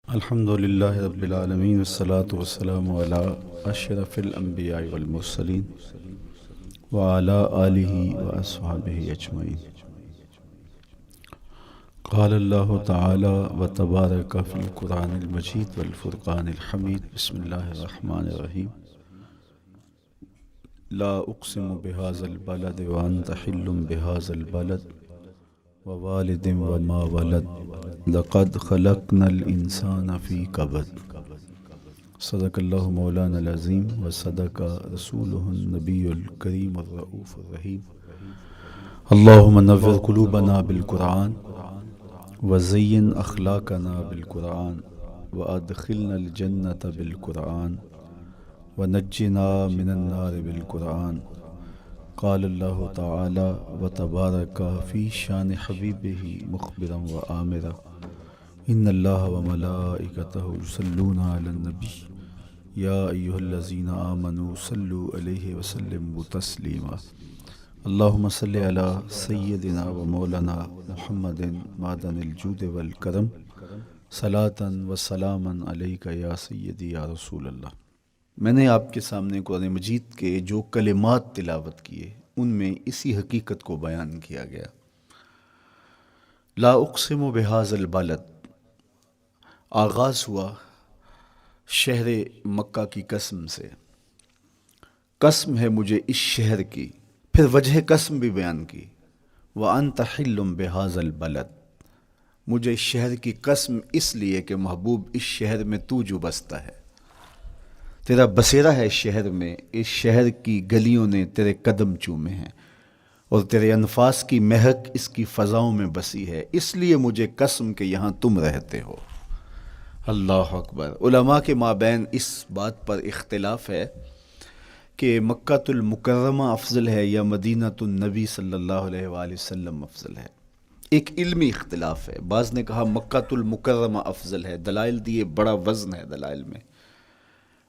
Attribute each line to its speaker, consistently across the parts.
Speaker 1: الحمد للہ رب العالمین والصلاة والسلام علی اشرف الانبیاء والمرسلین وعلی آلہ واصحابہ اجمعین۔ قال اللہ تعالی وتبارک فی القرآن المجید والفرقان الحمید۔ بسم اللہ الرحمن الرحیم۔ لا اقسم بہذا البلد وانت حل بہذا البلد ووالد وما ولد لقد خلقنا الانسان فی کبد۔ صدق اللہ مولانا العظیم وصدق رسولہ النبی الکریم الرؤوف الرحیم۔ اللہم نور قلوبنا بالقرآن وزین اخلاقنا بالقرآن وادخلنا الجنۃ بالقرآن ونجنا من النار بالقرآن۔ قال اللہ تعالی وتبارک فی شان حبیبہ مخبرا وآمرا ان اللہ وملائکتہ یصلون علی النبی یا ایہا الذین آمنوا صلوا علیہ وسلموا تسلیما۔ اللہم صلی علی سیدنا و مولانا محمد معدن الجود والکرم صلاۃ و سلاما علیک یا سیدی یا رسول اللہ۔ میں نے آپ کے سامنے قرآن مجید کے جو کلمات تلاوت کیے ان میں اسی حقیقت کو بیان کیا گیا۔ لا اقسم بہذا البلد، آغاز ہوا شہر مکہ کی قسم سے، قسم ہے مجھے اس شہر کی، پھر وجہ قسم بھی بیان کی، وانت حل بہذا البلد، مجھے اس شہر کی قسم اس لیے کہ محبوب اس شہر میں تو جو بستا ہے، تیرا بسیرا ہے اس شہر میں، اس شہر کی گلیوں نے تیرے قدم چومے ہیں اور تیرے انفاس کی مہک اس کی فضاؤں میں بسی ہے، اس لیے مجھے قسم کہ یہاں تم رہتے ہو۔ اللہ اکبر۔ علماء کے مابین اس بات پر اختلاف ہے کہ مکہ المکرمہ افضل ہے یا مدینہ النبی صلی اللہ علیہ وآلہ وسلم افضل ہے۔ ایک علمی اختلاف ہے، بعض نے کہا مکہ المکرمہ افضل ہے، دلائل دیے، بڑا وزن ہے دلائل میں۔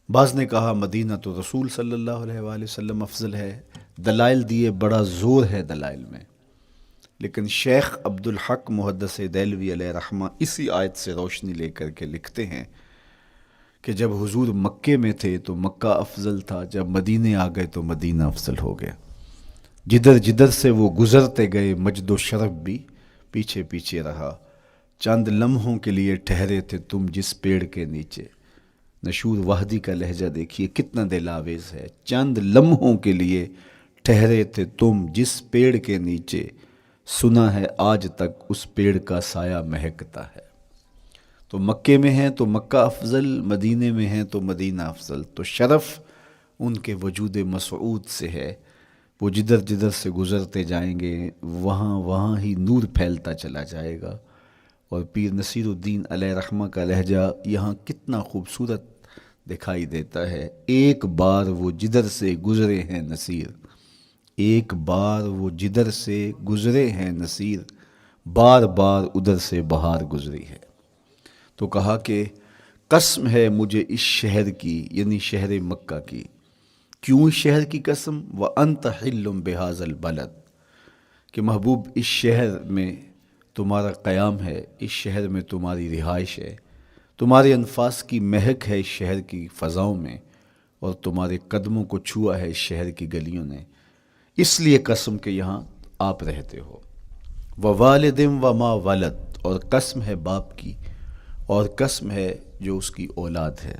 Speaker 1: بعض نے کہا مدینہ رسول صلی اللہ علیہ وآلہ وسلم افضل ہے، دلائل دیے، بڑا زور ہے دلائل میں۔ لیکن شیخ عبدالحق محدث دہلوی علیہ رحمہ اسی آیت سے روشنی لے کر کے لکھتے ہیں کہ جب حضور مکے میں تھے تو مکہ افضل تھا، جب مدینے آ گئے تو مدینہ افضل ہو گیا۔ جدھر جدھر سے وہ گزرتے گئے مجد و شرف بھی پیچھے پیچھے رہا، چند لمحوں کے لیے ٹھہرے تھے تم جس پیڑ کے نیچے۔ نشور وحدی کا لہجہ دیکھیے کتنا دل آویز ہے، چند لمحوں کے لیے ٹھہرے تھے تم جس پیڑ کے نیچے، سنا ہے آج تک اس پیڑ کا سایہ مہکتا ہے۔ تو مکے میں ہیں تو مکہ افضل، مدینے میں ہیں تو مدینہ افضل۔ تو شرف ان کے وجود مسعود سے ہے، وہ جدھر جدھر سے گزرتے جائیں گے وہاں وہاں ہی نور پھیلتا چلا جائے گا۔ اور پیر نصیر الدین علیہ رحمہ کا لہجہ یہاں کتنا خوبصورت دکھائی دیتا ہے۔ ایک بار وہ جدھر سے گزرے ہیں نصیر، ایک بار وہ جدھر سے گزرے ہیں نصیر، بار بار ادھر سے بہار گزری ہے۔ تو کہا کہ قسم ہے مجھے اس شہر کی، یعنی شہر مکہ کی۔ کیوں اس شہر کی قسم؟ وَأَنْتَ حِلٌّ بِهَذَا الْبَلَدِ، کہ محبوب اس شہر میں تمہارا قیام ہے، اس شہر میں تمہاری رہائش ہے، تمہارے انفاس کی مہک ہے اس شہر کی فضاؤں میں، اور تمہارے قدموں کو چھوا ہے اس شہر کی گلیوں نے، اس لیے قسم کہ یہاں آپ رہتے ہو۔ وَوَالِدٍ وَمَا وَلَدَ، اور قسم ہے باپ کی، اور قسم ہے جو اس کی اولاد ہے۔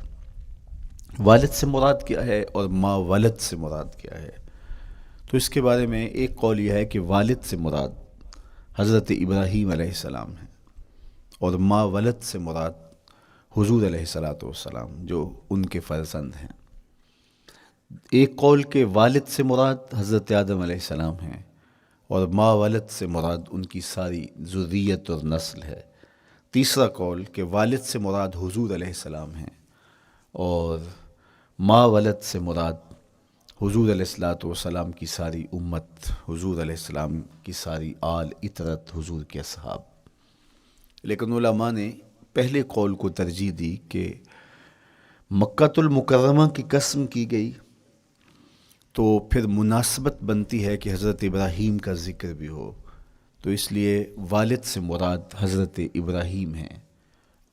Speaker 1: والد سے مراد کیا ہے اور ما ولد سے مراد کیا ہے؟ تو اس کے بارے میں ایک قول یہ ہے کہ والد سے مراد حضرت ابراہیم علیہ السلام ہے، اور ما ولد سے مراد حضور علیہ السلام جو ان کے فرزند ہیں۔ ایک قول کہ والد سے مراد حضرت آدم علیہ السلام ہیں، اور ما ولد سے مراد ان کی ساری ذریت اور نسل ہے۔ تیسرا قول کہ والد سے مراد حضور علیہ السلام ہیں، اور ما ولد سے مراد حضور علیہ السلام کی ساری امت، حضور علیہ السلام کی ساری آل اطرت، حضور کے اصحاب۔ لیکن علماء نے پہلے قول کو ترجیح دی کہ مکہ المکرمہ کی قسم کی گئی تو پھر مناسبت بنتی ہے کہ حضرت ابراہیم کا ذکر بھی ہو، تو اس لیے والد سے مراد حضرت ابراہیم ہیں،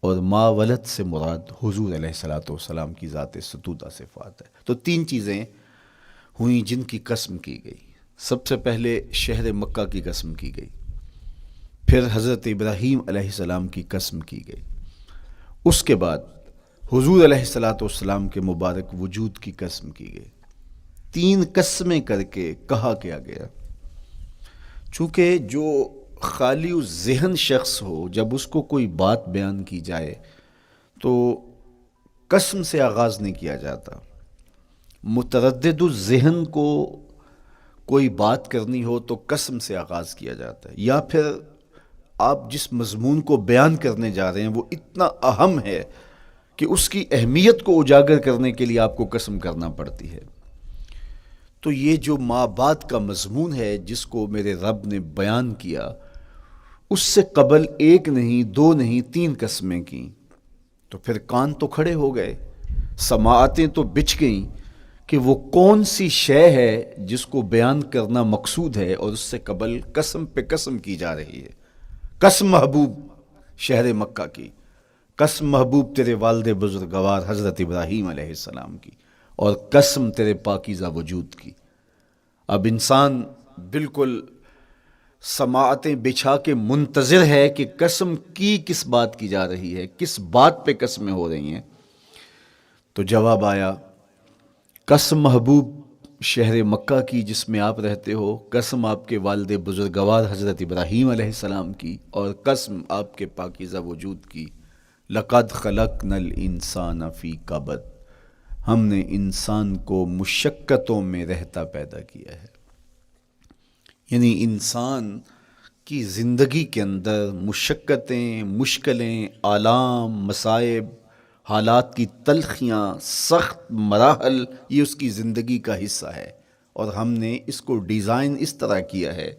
Speaker 1: اور ما ولد سے مراد حضور علیہ الصلوۃ والسلام کی ذات ستودہ صفات ہے۔ تو تین چیزیں ہوئیں جن کی قسم کی گئی۔ سب سے پہلے شہر مکہ کی قسم کی گئی، پھر حضرت ابراہیم علیہ السلام کی قسم کی گئی، اس کے بعد حضور علیہ الصلوۃ والسلام کے مبارک وجود کی قسم کی گئی۔ تین قسمیں کر کے کہا کیا گیا، چونکہ جو خالی ذہن شخص ہو، جب اس کو کوئی بات بیان کی جائے تو قسم سے آغاز نہیں کیا جاتا۔ متردد الذہن کو کوئی بات کرنی ہو تو قسم سے آغاز کیا جاتا ہے، یا پھر آپ جس مضمون کو بیان کرنے جا رہے ہیں وہ اتنا اہم ہے کہ اس کی اہمیت کو اجاگر کرنے کے لیے آپ کو قسم کرنا پڑتی ہے۔ تو یہ جو ماں بعد کا مضمون ہے جس کو میرے رب نے بیان کیا، اس سے قبل ایک نہیں، دو نہیں، تین قسمیں کیں، تو پھر کان تو کھڑے ہو گئے، سماعتیں تو بچھ گئیں کہ وہ کون سی شے ہے جس کو بیان کرنا مقصود ہے، اور اس سے قبل قسم پہ قسم کی جا رہی ہے۔ قسم محبوب شہر مکہ کی، قسم محبوب تیرے والد بزرگوار حضرت ابراہیم علیہ السلام کی، اور قسم تیرے پاکیزہ وجود کی۔ اب انسان بالکل سماعتیں بچھا کے منتظر ہے کہ قسم کی کس بات کی جا رہی ہے، کس بات پہ قسمیں ہو رہی ہیں۔ تو جواب آیا، قسم محبوب شہر مکہ کی جس میں آپ رہتے ہو، قسم آپ کے والد بزرگوار حضرت ابراہیم علیہ السلام کی، اور قسم آپ کے پاکیزہ وجود کی۔ لقد خلقنا الانسان فی کبد، ہم نے انسان کو مشقتوں میں رہتا پیدا کیا ہے۔ یعنی انسان کی زندگی کے اندر مشقتیں، مشکلیں، آلام، مصائب، حالات کی تلخیاں، سخت مراحل، یہ اس کی زندگی کا حصہ ہے، اور ہم نے اس کو ڈیزائن اس طرح کیا ہے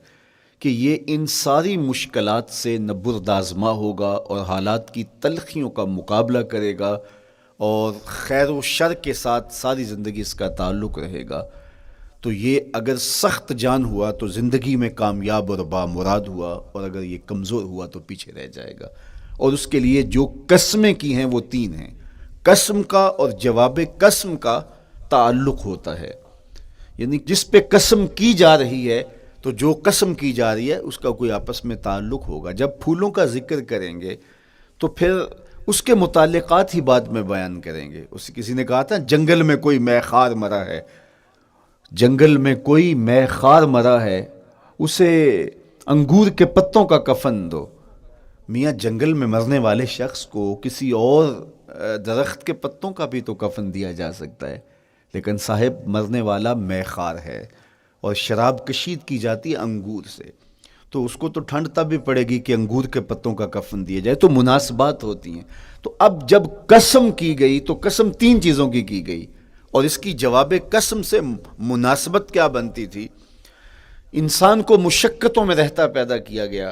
Speaker 1: کہ یہ ان ساری مشکلات سے نہ بردآزما ہوگا اور حالات کی تلخیوں کا مقابلہ کرے گا، اور خیر و شر کے ساتھ ساری زندگی اس کا تعلق رہے گا۔ تو یہ اگر سخت جان ہوا تو زندگی میں کامیاب اور بامراد ہوا، اور اگر یہ کمزور ہوا تو پیچھے رہ جائے گا۔ اور اس کے لیے جو قسمیں کی ہیں وہ تین ہیں۔ قسم کا اور جواب قسم کا تعلق ہوتا ہے، یعنی جس پہ قسم کی جا رہی ہے تو جو قسم کی جا رہی ہے اس کا کوئی آپس میں تعلق ہوگا۔ جب پھولوں کا ذکر کریں گے تو پھر اس کے متعلقات ہی بعد میں بیان کریں گے۔ کسی نے کہا تھا جنگل میں کوئی مے خار مرا ہے، جنگل میں کوئی مے خار مرا ہے، اسے انگور کے پتوں کا کفن دو۔ میاں جنگل میں مرنے والے شخص کو کسی اور درخت کے پتوں کا بھی تو کفن دیا جا سکتا ہے، لیکن صاحب مرنے والا مے خار ہے، اور شراب کشید کی جاتی ہے انگور سے، تو اس کو تو ٹھنڈ تب بھی پڑے گی کہ انگور کے پتوں کا کفن دیا جائے۔ تو مناسبات ہوتی ہیں۔ تو اب جب قسم کی گئی تو قسم تین چیزوں کی گئی، اور اس کی جواب قسم سے مناسبت کیا بنتی تھی؟ انسان کو مشقتوں میں رہتا پیدا کیا گیا،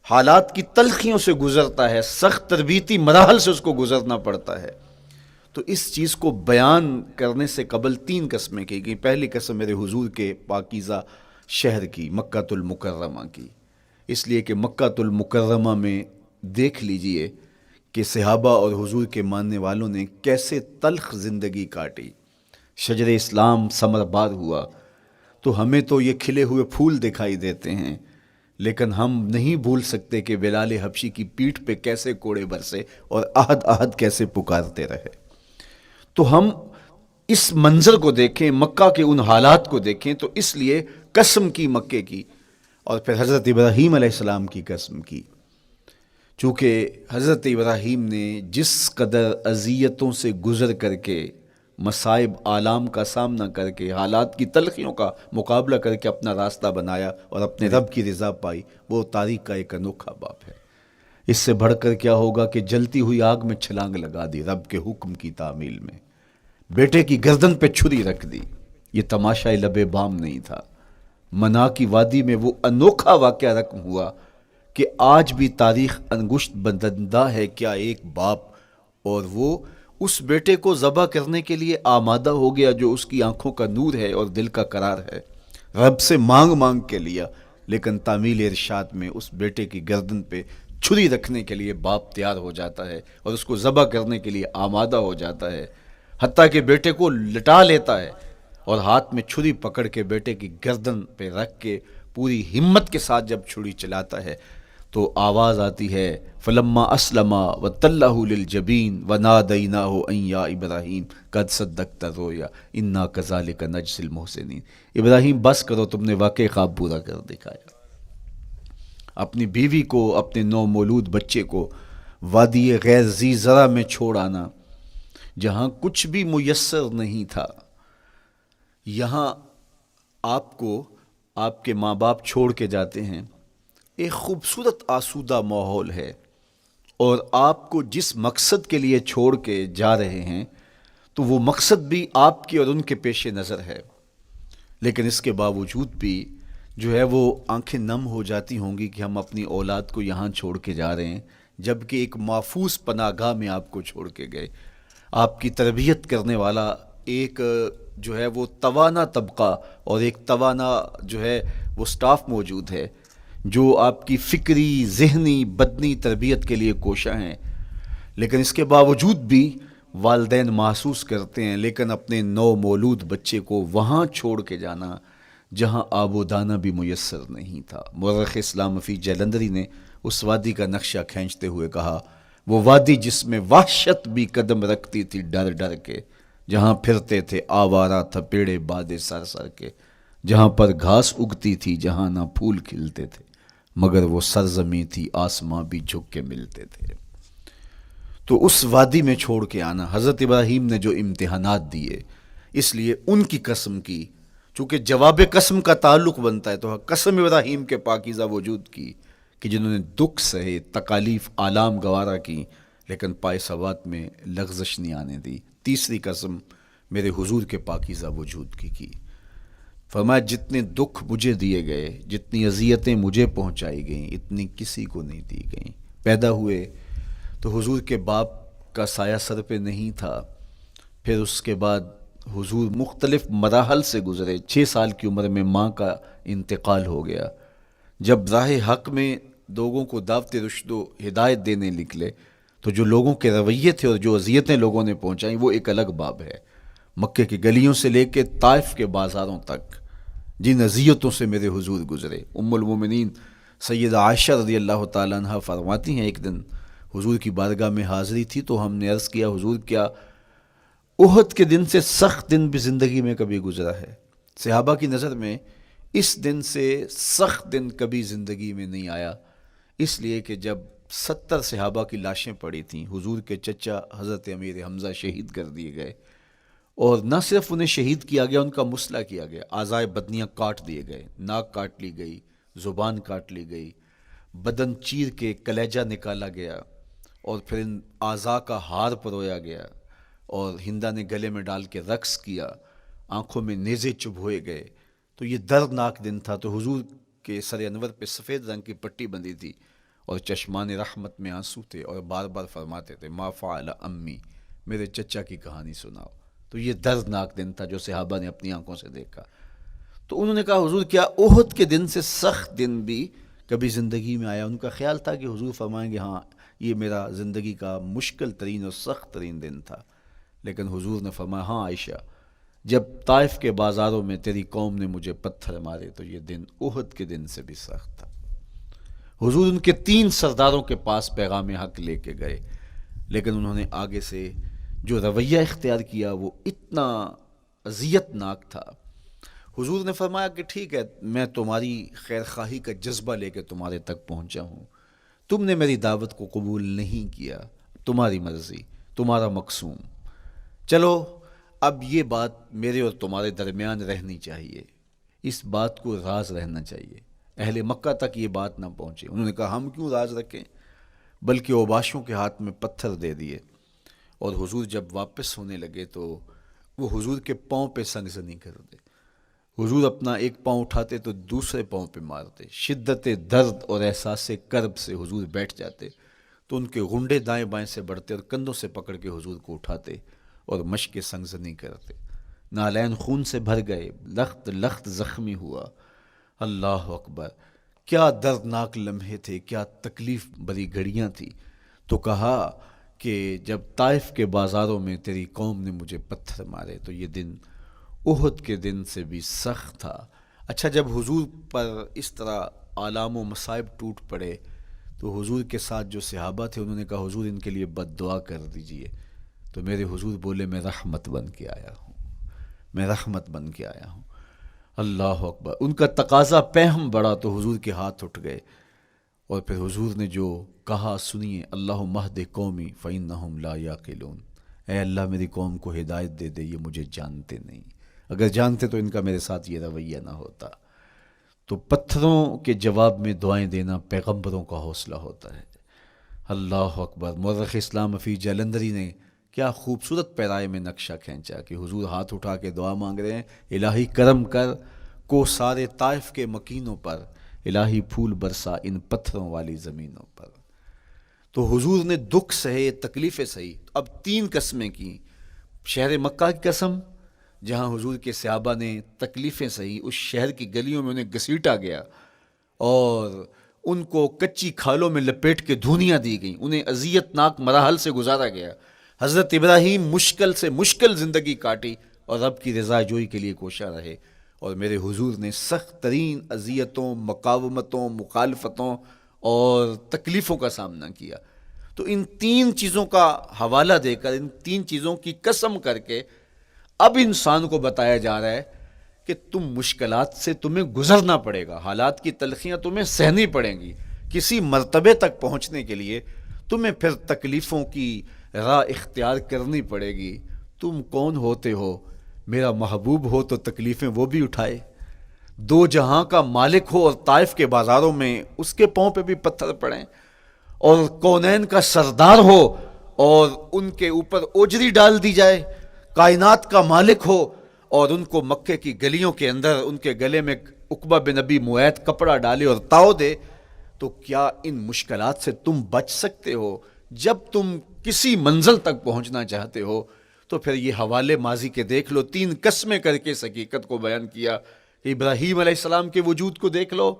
Speaker 1: حالات کی تلخیوں سے گزرتا ہے، سخت تربیتی مراحل سے اس کو گزرنا پڑتا ہے۔ تو اس چیز کو بیان کرنے سے قبل تین قسمیں کی گئی۔ پہلی قسم میرے حضور کے پاکیزہ شہر کی، مکہ المکرمہ کی، اس لیے کہ مکہ المکرمہ میں دیکھ لیجئے کہ صحابہ اور حضور کے ماننے والوں نے کیسے تلخ زندگی کاٹی۔ شجر اسلام ثمر بار ہوا تو ہمیں تو یہ کھلے ہوئے پھول دکھائی دیتے ہیں، لیکن ہم نہیں بھول سکتے کہ بلال حبشی کی پیٹھ پہ کیسے کوڑے برسے اور احد احد کیسے پکارتے رہے۔ تو ہم اس منظر کو دیکھیں، مکہ کے ان حالات کو دیکھیں، تو اس لیے قسم کی مکے کی، اور پھر حضرت ابراہیم علیہ السلام کی قسم کی، چونکہ حضرت ابراہیم نے جس قدر اذیتوں سے گزر کر کے، مصائب آلام کا سامنا کر کے، حالات کی تلخیوں کا مقابلہ کر کے اپنا راستہ بنایا اور اپنے رب کی رضا پائی، وہ تاریخ کا ایک انوکھا باب ہے۔ اس سے بڑھ کر کیا ہوگا کہ جلتی ہوئی آگ میں چھلانگ لگا دی رب کے حکم کی تعمیل میں، بیٹے کی گردن پہ چھری رکھ دی۔ یہ تماشا لب بام نہیں تھا، منا کی وادی میں وہ انوکھا واقعہ رقم ہوا کہ آج بھی تاریخ انگشت بدندہ ہے کیا ایک باپ، اور وہ اس بیٹے کو ذبح کرنے کے لیے آمادہ ہو گیا جو اس کی آنکھوں کا نور ہے اور دل کا قرار ہے، رب سے مانگ مانگ کے لیا، لیکن تعمیل ارشاد میں اس بیٹے کی گردن پہ چھری رکھنے کے لیے باپ تیار ہو جاتا ہے اور اس کو ذبح کرنے کے لیے آمادہ ہو جاتا ہے، حتیٰ کہ بیٹے کو لٹا لیتا ہے اور ہاتھ میں چھری پکڑ کے بیٹے کی گردن پہ رکھ کے پوری ہمت کے ساتھ جب چھری چلاتا ہے تو آواز آتی ہے فلما اسلما وتلہ للجبین ونادیناہ ان یا ابراہیم قد صدقت الرؤیا انا کذالک نجزی المحسنین۔ ابراہیم بس کرو، تم نے واقعی خواب پورا کر دکھایا۔ اپنی بیوی کو، اپنے نو مولود بچے کو وادی غیر ذی زرع میں چھوڑ آنا، جہاں کچھ بھی میسر نہیں تھا، یہاں آپ کو آپ کے ماں باپ چھوڑ کے جاتے ہیں، ایک خوبصورت آسودہ ماحول ہے، اور آپ کو جس مقصد کے لیے چھوڑ کے جا رہے ہیں تو وہ مقصد بھی آپ کی اور ان کے پیش نظر ہے، لیکن اس کے باوجود بھی جو ہے وہ آنکھیں نم ہو جاتی ہوں گی کہ ہم اپنی اولاد کو یہاں چھوڑ کے جا رہے ہیں، جبکہ ایک محفوظ پناہ گاہ میں آپ کو چھوڑ کے گئے۔ آپ کی تربیت کرنے والا ایک جو ہے وہ توانا طبقہ اور ایک توانا جو ہے وہ سٹاف موجود ہے جو آپ کی فکری، ذہنی، بدنی تربیت کے لیے کوشاں ہیں، لیکن اس کے باوجود بھی والدین محسوس کرتے ہیں لیکن اپنے نو مولود بچے کو وہاں چھوڑ کے جانا جہاں آب و دانہ بھی میسر نہیں تھا۔ مورخ اسلام فی جلندری نے اس وادی کا نقشہ کھینچتے ہوئے کہا، وہ وادی جس میں وحشت بھی قدم رکھتی تھی ڈر ڈر کے، جہاں پھرتے تھے آوارہ تھپیڑے بادے سر سر کے، جہاں پر گھاس اگتی تھی، جہاں نہ پھول کھلتے تھے، مگر وہ سرزمیں تھی آسماں بھی جھک کے ملتے تھے۔ تو اس وادی میں چھوڑ کے آنا، حضرت ابراہیم نے جو امتحانات دیے، اس لیے ان کی قسم کی، چونکہ جواب قسم کا تعلق بنتا ہے تو قسم ابراہیم کے پاکیزہ وجود کی کہ جنہوں نے دکھ سہے، تکالیف آلام گوارا کی، لیکن پائے ثبات میں لغزش نہیں آنے دی۔ تیسری قسم میرے حضور کے پاکیزہ وجود کی فرمایا جتنے دکھ مجھے دیے گئے، جتنی اذیتیں مجھے پہنچائی گئیں، اتنی کسی کو نہیں دی گئیں۔ پیدا ہوئے تو حضور کے باپ کا سایہ سر پہ نہیں تھا، پھر اس کے بعد حضور مختلف مراحل سے گزرے۔ 6 سال کی عمر میں ماں کا انتقال ہو گیا۔ جب راہ حق میں لوگوں کو دعوت رشد و ہدایت دینے نکلے تو جو لوگوں کے رویے تھے اور جو اذیتیں لوگوں نے پہنچائیں وہ ایک الگ باب ہے۔ مکے کی گلیوں سے لے کے طائف کے بازاروں تک جن اذیتوں سے میرے حضور گزرے، ام المومنین سیدہ عائشہ رضی اللہ تعالیٰ عنہ فرماتی ہیں ایک دن حضور کی بارگاہ میں حاضری تھی تو ہم نے عرض کیا حضور کیا احد کے دن سے سخت دن بھی زندگی میں کبھی گزرا ہے؟ صحابہ کی نظر میں اس دن سے سخت دن کبھی زندگی میں نہیں آیا، اس لیے کہ جب 70 صحابہ کی لاشیں پڑی تھیں، حضور کے چچا حضرت امیر حمزہ شہید کر دیے گئے، اور نہ صرف انہیں شہید کیا گیا، ان کا مسئلہ کیا گیا، اعضائے بدنیاں کاٹ دیے گئے، ناک کاٹ لی گئی، زبان کاٹ لی گئی، بدن چیر کے کلیجہ نکالا گیا، اور پھر ان اعضاء کا ہار پرویا گیا، اور ہندا نے گلے میں ڈال کے رقص کیا، آنکھوں میں نیزے چبھوئے گئے۔ تو یہ دردناک دن تھا۔ تو حضور کے سر انور پہ سفید رنگ کی پٹی بندھی تھی اور چشمان رحمت میں آنسو تھے، اور بار بار فرماتے تھے ما فعل امی، میرے چچا کی کہانی سناؤ۔ تو یہ دردناک دن تھا جو صحابہ نے اپنی آنکھوں سے دیکھا۔ تو انہوں نے کہا حضور کیا احد کے دن سے سخت دن بھی کبھی زندگی میں آیا؟ ان کا خیال تھا کہ حضور فرمائیں گے ہاں یہ میرا زندگی کا مشکل ترین اور سخت ترین دن تھا، لیکن حضور نے فرمایا ہاں عائشہ، جب طائف کے بازاروں میں تیری قوم نے مجھے پتھر مارے تو یہ دن احد کے دن سے بھی سخت تھا۔ حضور ان کے 3 سرداروں کے پاس پیغام حق لے کے گئے، لیکن انہوں نے آگے سے جو رویہ اختیار کیا وہ اتنا اذیت ناک تھا۔ حضور نے فرمایا کہ ٹھیک ہے، میں تمہاری خیر خواہی کا جذبہ لے کے تمہارے تک پہنچا ہوں، تم نے میری دعوت کو قبول نہیں کیا، تمہاری مرضی، تمہارا مقسوم، چلو اب یہ بات میرے اور تمہارے درمیان رہنی چاہیے، اس بات کو راز رہنا چاہیے، اہل مکہ تک یہ بات نہ پہنچے۔ انہوں نے کہا ہم کیوں راز رکھیں، بلکہ اوباشوں کے ہاتھ میں پتھر دے دیے، اور حضور جب واپس ہونے لگے تو وہ حضور کے پاؤں پہ سنگسنی کرتے، حضور اپنا ایک پاؤں اٹھاتے تو دوسرے پاؤں پہ مارتے، شدت درد اور احساس کرب سے حضور بیٹھ جاتے تو ان کے غنڈے دائیں بائیں سے بڑھتے اور کندھوں سے پکڑ کے حضور کو اٹھاتے اور مشق سنگزنی کرتے۔ نالین خون سے بھر گئے، لخت لخت زخمی ہوا۔ اللہ اکبر، کیا دردناک لمحے تھے، کیا تکلیف بری گھڑیاں تھیں. تو کہا کہ جب طائف کے بازاروں میں تیری قوم نے مجھے پتھر مارے تو یہ دن احد کے دن سے بھی سخت تھا. اچھا، جب حضور پر اس طرح آلام و مصائب ٹوٹ پڑے تو حضور کے ساتھ جو صحابہ تھے انہوں نے کہا حضور ان کے لیے بد دعا کر دیجئے. تو میرے حضور بولے میں رحمت بن کے آیا ہوں، میں رحمت بن کے آیا ہوں. اللہ اکبر. ان کا تقاضا پہم بڑا تو حضور کے ہاتھ اٹھ گئے، اور پھر حضور نے جو کہا سنیے، اللہم اہد قومی فإنہم لا یعقلون. اے اللہ میری قوم کو ہدایت دے دے، یہ مجھے جانتے نہیں، اگر جانتے تو ان کا میرے ساتھ یہ رویہ نہ ہوتا. تو پتھروں کے جواب میں دعائیں دینا پیغمبروں کا حوصلہ ہوتا ہے. اللہ اکبر. مورخ اسلام حفیظ جلندری نے کیا خوبصورت پیرائے میں نقشہ کھینچا کہ حضور ہاتھ اٹھا کے دعا مانگ رہے ہیں، الہی کرم کر کو سارے طائف کے مکینوں پر، الہی پھول برسا ان پتھروں والی زمینوں پر. تو حضور نے دکھ سہے، تکلیفیں سہی. اب 3 قسمیں کی. شہر مکہ کی قسم جہاں حضور کے صحابہ نے تکلیفیں سہی، اس شہر کی گلیوں میں انہیں گھسیٹا گیا اور ان کو کچی کھالوں میں لپیٹ کے دھونیاں دی گئیں، انہیں اذیت ناک مراحل سے گزارا گیا. حضرت ابراہیم مشکل سے مشکل زندگی کاٹی اور رب کی رضا جوئی کے لیے کوشاں رہے، اور میرے حضور نے سخت ترین اذیتوں، مقاومتوں، مخالفتوں اور تکلیفوں کا سامنا کیا. تو ان 3 چیزوں کا حوالہ دے کر، ان 3 چیزوں کی قسم کر کے اب انسان کو بتایا جا رہا ہے کہ تم مشکلات سے تمہیں گزرنا پڑے گا، حالات کی تلخیاں تمہیں سہنی پڑیں گی. کسی مرتبے تک پہنچنے کے لیے تمہیں پھر تکلیفوں کی راہ اختیار کرنی پڑے گی. تم کون ہوتے ہو؟ میرا محبوب ہو تو تکلیفیں وہ بھی اٹھائے، 2 جہاں کا مالک ہو اور طائف کے بازاروں میں اس کے پاؤں پہ بھی پتھر پڑیں، اور کونین کا سردار ہو اور ان کے اوپر اوجری ڈال دی جائے، کائنات کا مالک ہو اور ان کو مکے کی گلیوں کے اندر ان کے گلے میں عقبہ بن ابی معیط کپڑا ڈالے اور تاؤ دے. تو کیا ان مشکلات سے تم بچ سکتے ہو؟ جب تم کسی منزل تک پہنچنا چاہتے ہو تو پھر یہ حوالے ماضی کے دیکھ لو. 3 قسمیں کر کے اس حقیقت کو بیان کیا. ابراہیم علیہ السلام کے وجود کو دیکھ لو،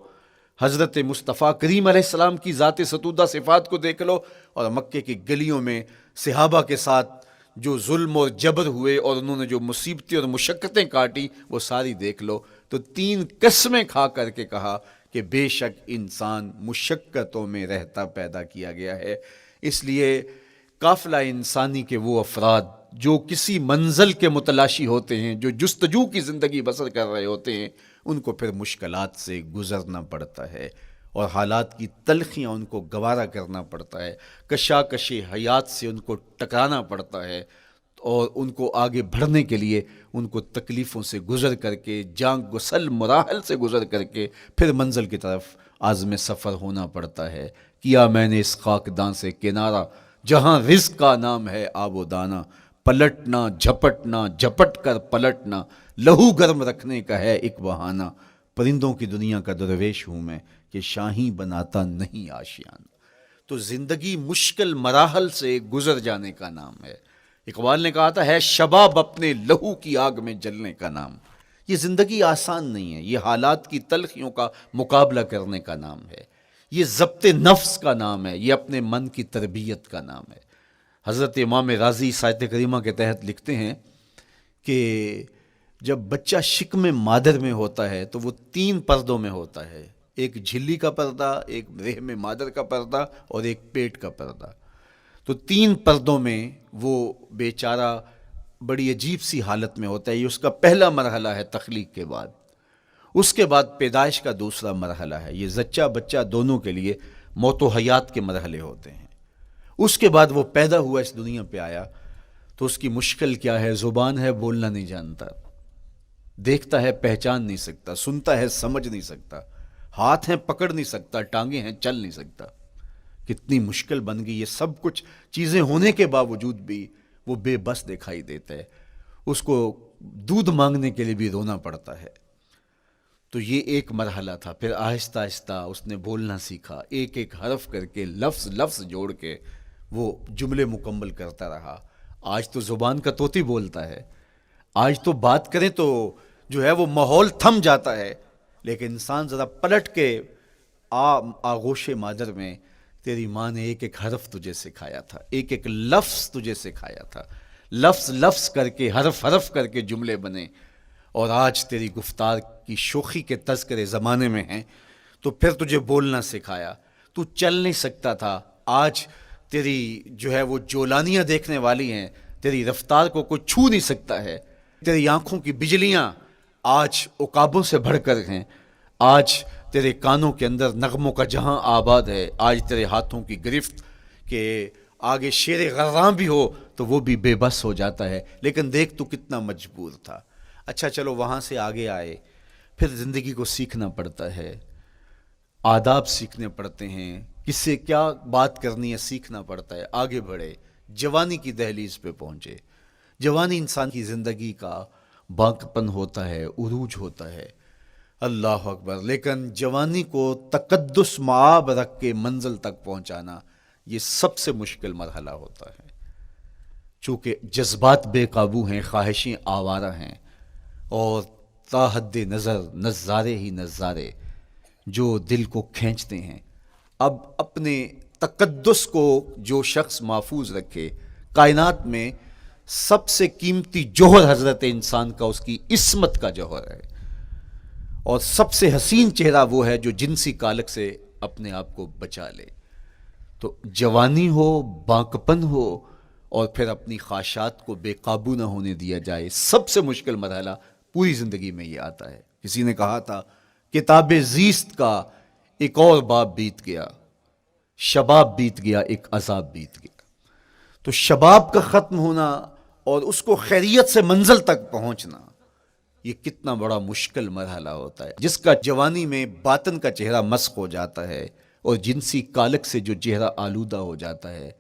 Speaker 1: حضرت مصطفیٰ کریم علیہ السلام کی ذات ستودہ صفات کو دیکھ لو، اور مکے کی گلیوں میں صحابہ کے ساتھ جو ظلم اور جبر ہوئے اور انہوں نے جو مصیبتیں اور مشقتیں کاٹی وہ ساری دیکھ لو. تو 3 قسمیں کھا کر کے کہا کہ بے شک انسان مشقتوں میں رہتا پیدا کیا گیا ہے. اس لیے قافلہ انسانی کے وہ افراد جو کسی منزل کے متلاشی ہوتے ہیں، جو جستجو کی زندگی بسر کر رہے ہوتے ہیں، ان کو پھر مشکلات سے گزرنا پڑتا ہے اور حالات کی تلخیاں ان کو گوارا کرنا پڑتا ہے، کشاکش حیات سے ان کو ٹکرانا پڑتا ہے، اور ان کو آگے بڑھنے کے لیے ان کو تکلیفوں سے گزر کر کے، جان گسل مراحل سے گزر کر کے پھر منزل کی طرف عازم سفر ہونا پڑتا ہے. کیا میں نے اس خاکدان سے کنارہ جہاں رزق کا نام ہے آب و دانہ، پلٹنا جھپٹنا جھپٹ کر پلٹنا لہو گرم رکھنے کا ہے ایک بہانہ. پرندوں کی دنیا کا درویش ہوں میں کہ شاہی بناتا نہیں آشیان. تو زندگی مشکل مراحل سے گزر جانے کا نام ہے. اقبال نے کہا تھا ہے شباب اپنے لہو کی آگ میں جلنے کا نام. یہ زندگی آسان نہیں ہے، یہ حالات کی تلخیوں کا مقابلہ کرنے کا نام ہے، یہ ضبط نفس کا نام ہے، یہ اپنے من کی تربیت کا نام ہے. حضرت امام رازی سایت کریمہ کے تحت لکھتے ہیں کہ جب بچہ شکم مادر میں ہوتا ہے تو وہ 3 پردوں میں ہوتا ہے، ایک جھلی کا پردہ، ایک رحم مادر کا پردہ اور ایک پیٹ کا پردہ. تو 3 پردوں میں وہ بیچارہ بڑی عجیب سی حالت میں ہوتا ہے. یہ اس کا پہلا مرحلہ ہے تخلیق کے بعد. اس کے بعد پیدائش کا دوسرا مرحلہ ہے. یہ زچہ بچہ دونوں کے لیے موت و حیات کے مرحلے ہوتے ہیں. اس کے بعد وہ پیدا ہوا، اس دنیا پہ آیا تو اس کی مشکل کیا ہے؟ زبان ہے، بولنا نہیں جانتا، دیکھتا ہے پہچان نہیں سکتا، سنتا ہے سمجھ نہیں سکتا، ہاتھ ہیں پکڑ نہیں سکتا، ٹانگیں ہیں چل نہیں سکتا. کتنی مشکل بن گئی. یہ سب کچھ چیزیں ہونے کے باوجود بھی وہ بے بس دکھائی دیتا ہے. اس کو دودھ مانگنے کے لیے بھی رونا پڑتا ہے. تو یہ ایک مرحلہ تھا. پھر آہستہ آہستہ اس نے بولنا سیکھا، ایک ایک حرف کر کے لفظ لفظ جوڑ کے وہ جملے مکمل کرتا رہا. آج تو زبان کا طوطی بولتا ہے، آج تو بات کریں تو جو ہے وہ ماحول تھم جاتا ہے. لیکن انسان ذرا پلٹ کے آغوش مادر میں تیری ماں نے ایک ایک حرف تجھے سکھایا تھا، ایک ایک لفظ تجھے سکھایا تھا، لفظ لفظ کر کے، حرف حرف کر کے جملے بنے، اور آج تیری گفتار کی شوخی کے تذکرے زمانے میں ہیں، تو پھر تجھے بولنا سکھایا، تو چل نہیں سکتا تھا، آج تیری جو ہے وہ جولانیاں دیکھنے والی ہیں، تیری رفتار کو کوئی چھو نہیں سکتا ہے، تیری آنکھوں کی بجلیاں آج عقابوں سے بڑھ کر ہیں، آج تیرے کانوں کے اندر نغموں کا جہاں آباد ہے، آج تیرے ہاتھوں کی گرفت کہ آگے شیر غراں بھی ہو تو وہ بھی بے بس ہو جاتا ہے، لیکن دیکھ تو کتنا مجبور تھا۔ اچھا چلو وہاں سے آگے آئے، پھر زندگی کو سیکھنا پڑتا ہے، آداب سیکھنے پڑتے ہیں، کس سے کیا بات کرنی ہے سیکھنا پڑتا ہے، آگے بڑھے، جوانی کی دہلیز پہ پہنچے۔ جوانی انسان کی زندگی کا بانکپن ہوتا ہے، عروج ہوتا ہے، اللہ اکبر، لیکن جوانی کو تقدس معاب رکھ کے منزل تک پہنچانا یہ سب سے مشکل مرحلہ ہوتا ہے، چونکہ جذبات بے قابو ہیں، خواہشیں آوارہ ہیں، اور تا حد نظر نظارے ہی نظارے جو دل کو کھینچتے ہیں۔ اب اپنے تقدس کو جو شخص محفوظ رکھے، کائنات میں سب سے قیمتی جوہر حضرت انسان کا اس کی عصمت کا جوہر ہے، اور سب سے حسین چہرہ وہ ہے جو جنسی کالک سے اپنے آپ کو بچا لے۔ تو جوانی ہو، بانکپن ہو، اور پھر اپنی خواہشات کو بے قابو نہ ہونے دیا جائے، سب سے مشکل مرحلہ پوری زندگی میں یہ آتا ہے۔ کسی نے کہا تھا کتاب زیست کا ایک اور باب بیت گیا، شباب بیت گیا، ایک عذاب بیت گیا۔ تو شباب کا ختم ہونا اور اس کو خیریت سے منزل تک پہنچنا، یہ کتنا بڑا مشکل مرحلہ ہوتا ہے، جس کا جوانی میں باطن کا چہرہ مسخ ہو جاتا ہے اور جنسی کالک سے جو چہرہ آلودہ ہو جاتا ہے،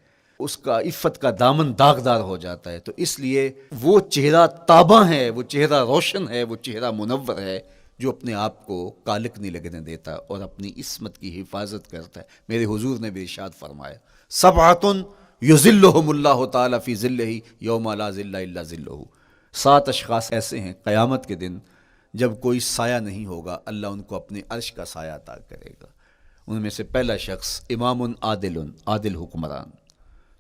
Speaker 1: اس کا عفت کا دامن داغدار ہو جاتا ہے۔ تو اس لیے وہ چہرہ تاباں ہے، وہ چہرہ روشن ہے، وہ چہرہ منور ہے جو اپنے آپ کو کالک نہیں لگنے دیتا اور اپنی عصمت کی حفاظت کرتا ہے۔ میرے حضور نے بھی ارشاد فرمایا، سبعۃ یظلھم اللہ تعالی فی ظلہ یوم لا ظل الا ظلہ، 7 اشخاص ایسے ہیں قیامت کے دن جب کوئی سایہ نہیں ہوگا، اللہ ان کو اپنے عرش کا سایہ عطا کرے گا۔ ان میں سے پہلا شخص امام عادل حکمران،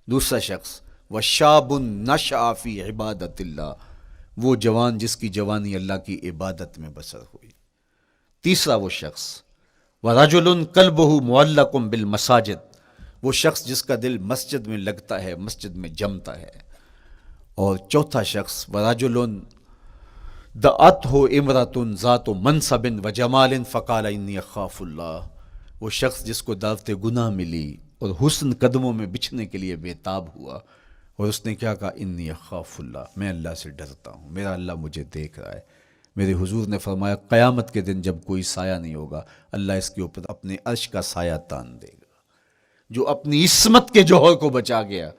Speaker 1: دوسرا شخص وشاب نشأ فی عبادت اللہ، وہ جوان جس کی جوانی اللہ کی عبادت میں بسر ہوئی، تیسرا وہ شخص ورجل قلبہ معلق بالمساجد، وہ شخص جس کا دل مسجد میں لگتا ہے، مسجد میں جمتا ہے، اور چوتھا شخص ورجل دعتہ امرأۃ ذات منصب وجمال فقال انی اخاف اللہ، وہ شخص جس کو دعوت گناہ ملی اور حسن قدموں میں بچھنے کے لیے بےتاب ہوا، اور اس نے کیا کہا، انی اخاف اللہ، میں اللہ سے ڈرتا ہوں، میرا اللہ مجھے دیکھ رہا ہے۔ میرے حضور نے فرمایا قیامت کے دن جب کوئی سایہ نہیں ہوگا، اللہ اس کے اوپر اپنے عرش کا سایہ تان دے گا، جو اپنی عصمت کے جوہر کو بچا گیا۔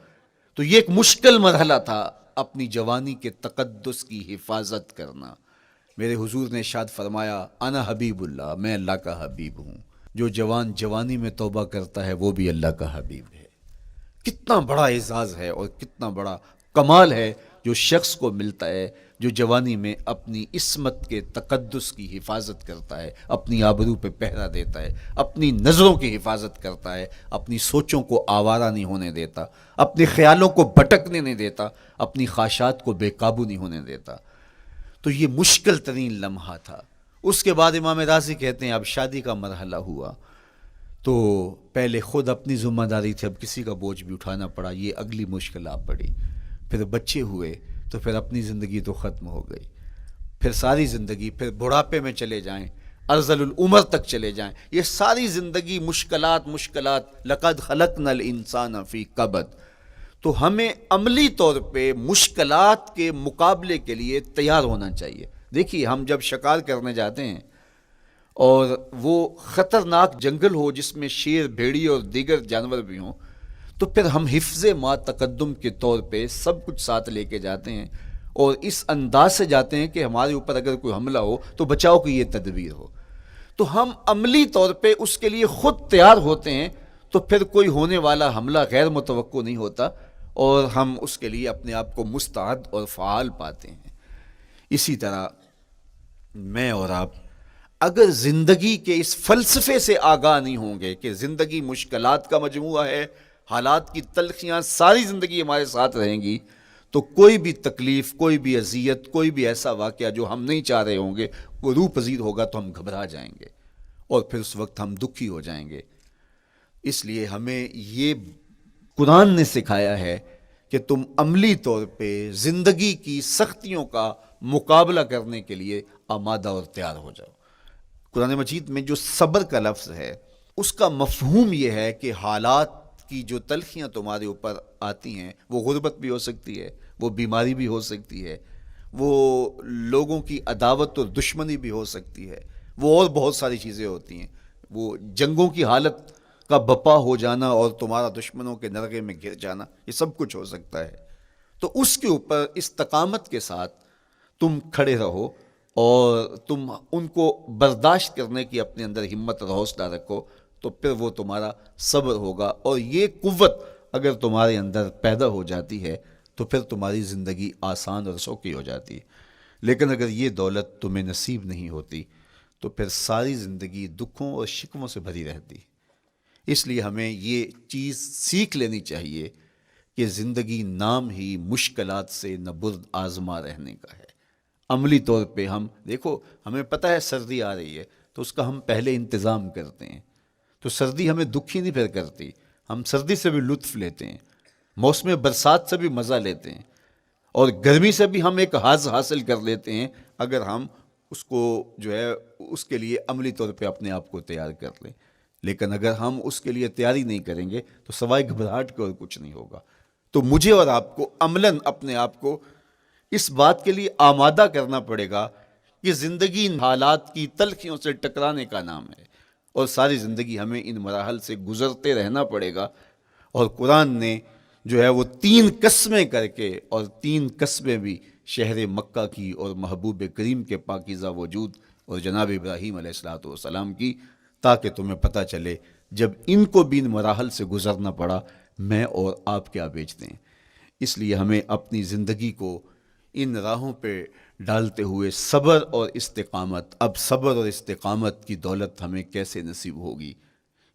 Speaker 1: تو یہ ایک مشکل مرحلہ تھا، اپنی جوانی کے تقدس کی حفاظت کرنا۔ میرے حضور نے ارشاد فرمایا انا حبیب اللہ، میں اللہ کا حبیب ہوں۔ جو جوان جوانی میں توبہ کرتا ہے وہ بھی اللہ کا حبیب ہے۔ کتنا بڑا اعزاز ہے اور کتنا بڑا کمال ہے جو شخص کو ملتا ہے جو جوانی میں اپنی عصمت کے تقدس کی حفاظت کرتا ہے، اپنی آبرو پہ پہرا دیتا ہے، اپنی نظروں کی حفاظت کرتا ہے، اپنی سوچوں کو آوارہ نہیں ہونے دیتا، اپنے خیالوں کو بھٹکنے نہیں دیتا، اپنی خواہشات کو بے قابو نہیں ہونے دیتا۔ تو یہ مشکل ترین لمحہ تھا۔ اس کے بعد امام راضی کہتے ہیں اب شادی کا مرحلہ ہوا، تو پہلے خود اپنی ذمہ داری تھی، اب کسی کا بوجھ بھی اٹھانا پڑا، یہ اگلی مشکل آ پڑی۔ پھر بچے ہوئے تو پھر اپنی زندگی تو ختم ہو گئی، پھر ساری زندگی، پھر بڑھاپے میں چلے جائیں، ارذل العمر تک چلے جائیں، یہ ساری زندگی مشکلات لقد خلقنا الانسان فی کبد۔ تو ہمیں عملی طور پہ مشکلات کے مقابلے کے لیے تیار ہونا چاہیے۔ دیکھیے ہم جب شکار کرنے جاتے ہیں اور وہ خطرناک جنگل ہو جس میں شیر، بھیڑی اور دیگر جانور بھی ہوں، تو پھر ہم حفظ ما تقدم کے طور پہ سب کچھ ساتھ لے کے جاتے ہیں اور اس انداز سے جاتے ہیں کہ ہمارے اوپر اگر کوئی حملہ ہو تو بچاؤ کی یہ تدبیر ہو۔ تو ہم عملی طور پہ اس کے لیے خود تیار ہوتے ہیں، تو پھر کوئی ہونے والا حملہ غیر متوقع نہیں ہوتا اور ہم اس کے لیے اپنے آپ کو مستعد اور فعال پاتے ہیں۔ اسی طرح میں اور آپ اگر زندگی کے اس فلسفے سے آگاہ نہیں ہوں گے کہ زندگی مشکلات کا مجموعہ ہے، حالات کی تلخیاں ساری زندگی ہمارے ساتھ رہیں گی، تو کوئی بھی تکلیف، کوئی بھی اذیت، کوئی بھی ایسا واقعہ جو ہم نہیں چاہ رہے ہوں گے وہ روح پذیر ہوگا تو ہم گھبرا جائیں گے اور پھر اس وقت ہم دکھی ہو جائیں گے۔ اس لیے ہمیں یہ قرآن نے سکھایا ہے کہ تم عملی طور پہ زندگی کی سختیوں کا مقابلہ کرنے کے لیے آمادہ اور تیار ہو جاؤ۔ قرآن مجید میں جو صبر کا لفظ ہے اس کا مفہوم یہ ہے کہ حالات کی جو تلخیاں تمہارے اوپر آتی ہیں، وہ غربت بھی ہو سکتی ہے، وہ بیماری بھی ہو سکتی ہے، وہ لوگوں کی عداوت اور دشمنی بھی ہو سکتی ہے، وہ اور بہت ساری چیزیں ہوتی ہیں، وہ جنگوں کی حالت کا بپا ہو جانا اور تمہارا دشمنوں کے نرغے میں گر جانا، یہ سب کچھ ہو سکتا ہے۔ تو اس کے اوپر استقامت کے ساتھ تم کھڑے رہو اور تم ان کو برداشت کرنے کی اپنے اندر ہمت اور حوصلہ رکھو، تو پھر وہ تمہارا صبر ہوگا، اور یہ قوت اگر تمہارے اندر پیدا ہو جاتی ہے تو پھر تمہاری زندگی آسان اور سوکھی ہو جاتی ہے۔ لیکن اگر یہ دولت تمہیں نصیب نہیں ہوتی تو پھر ساری زندگی دکھوں اور شکووں سے بھری رہتی۔ اس لیے ہمیں یہ چیز سیکھ لینی چاہیے کہ زندگی نام ہی مشکلات سے نہ برد آزما رہنے کا ہے۔ عملی طور پہ ہم دیکھو، ہمیں پتہ ہے سردی آ رہی ہے تو اس کا ہم پہلے انتظام کرتے ہیں، تو سردی ہمیں دکھی نہیں پھر کرتی، ہم سردی سے بھی لطف لیتے ہیں، موسم برسات سے بھی مزہ لیتے ہیں، اور گرمی سے بھی ہم ایک حاز حاصل کر لیتے ہیں اگر ہم اس کو جو ہے اس کے لیے عملی طور پہ اپنے آپ کو تیار کر لیں۔ لیکن اگر ہم اس کے لیے تیاری نہیں کریں گے تو سوائے گھبراہٹ کے اور کچھ نہیں ہوگا۔ تو مجھے اور آپ کو عملاً اپنے آپ کو اس بات کے لیے آمادہ کرنا پڑے گا کہ زندگی ان حالات کی تلخیوں سے ٹکرانے کا نام ہے، اور ساری زندگی ہمیں ان مراحل سے گزرتے رہنا پڑے گا۔ اور قرآن نے جو ہے وہ 3 قسمیں کر کے، اور 3 قسمیں بھی شہر مکہ کی اور محبوب کریم کے پاکیزہ وجود اور جناب ابراہیم علیہ الصلوۃ والسلام کی، تاکہ تمہیں پتہ چلے جب ان کو بھی ان مراحل سے گزرنا پڑا میں اور آپ کیا بیچتے ہیں۔ اس لیے ہمیں اپنی زندگی کو ان راہوں پہ ڈالتے ہوئے صبر اور استقامت، اب صبر اور استقامت کی دولت ہمیں کیسے نصیب ہوگی،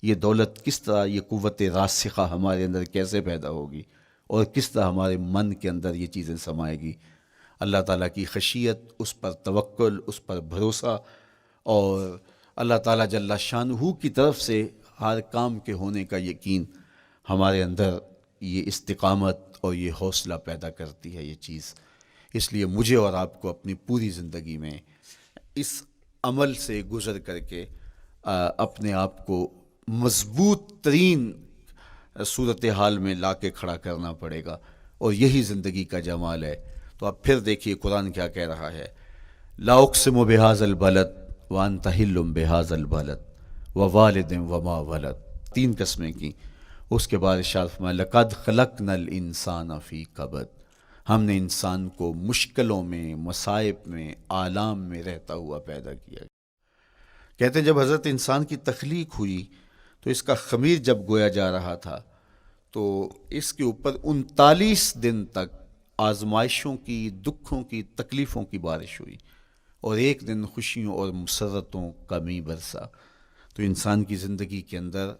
Speaker 1: یہ دولت کس طرح، یہ قوت راسخہ ہمارے اندر کیسے پیدا ہوگی، اور کس طرح ہمارے من کے اندر یہ چیزیں سمائے گی۔ اللہ تعالیٰ کی خشیت، اس پر توکل، اس پر بھروسہ، اور اللہ تعالیٰ جل شانہ کی طرف سے ہر کام کے ہونے کا یقین ہمارے اندر یہ استقامت اور یہ حوصلہ پیدا کرتی ہے یہ چیز۔ اس لیے مجھے اور آپ کو اپنی پوری زندگی میں اس عمل سے گزر کر کے اپنے آپ کو مضبوط ترین صورتحال میں لا کے کھڑا کرنا پڑے گا، اور یہی زندگی کا جمال ہے۔ تو اب پھر دیکھیے قرآن کیا کہہ رہا ہے، لا اقسم بہذا البلد وانت حل بہذا البلد ووالد وما ولد، 3 قسمیں کی۔ اس کے بعد ارشاد فرمایا لقد خلقنا الانسان فی کبد، ہم نے انسان کو مشکلوں میں، مصائب میں، آلام میں رہتا ہوا پیدا کیا۔ کہتے ہیں جب حضرت انسان کی تخلیق ہوئی تو اس کا خمیر جب گویا جا رہا تھا تو اس کے اوپر 39 دن تک آزمائشوں کی، دکھوں کی، تکلیفوں کی بارش ہوئی، اور ایک دن خوشیوں اور مسرتوں کا می برسا۔ تو انسان کی زندگی کے اندر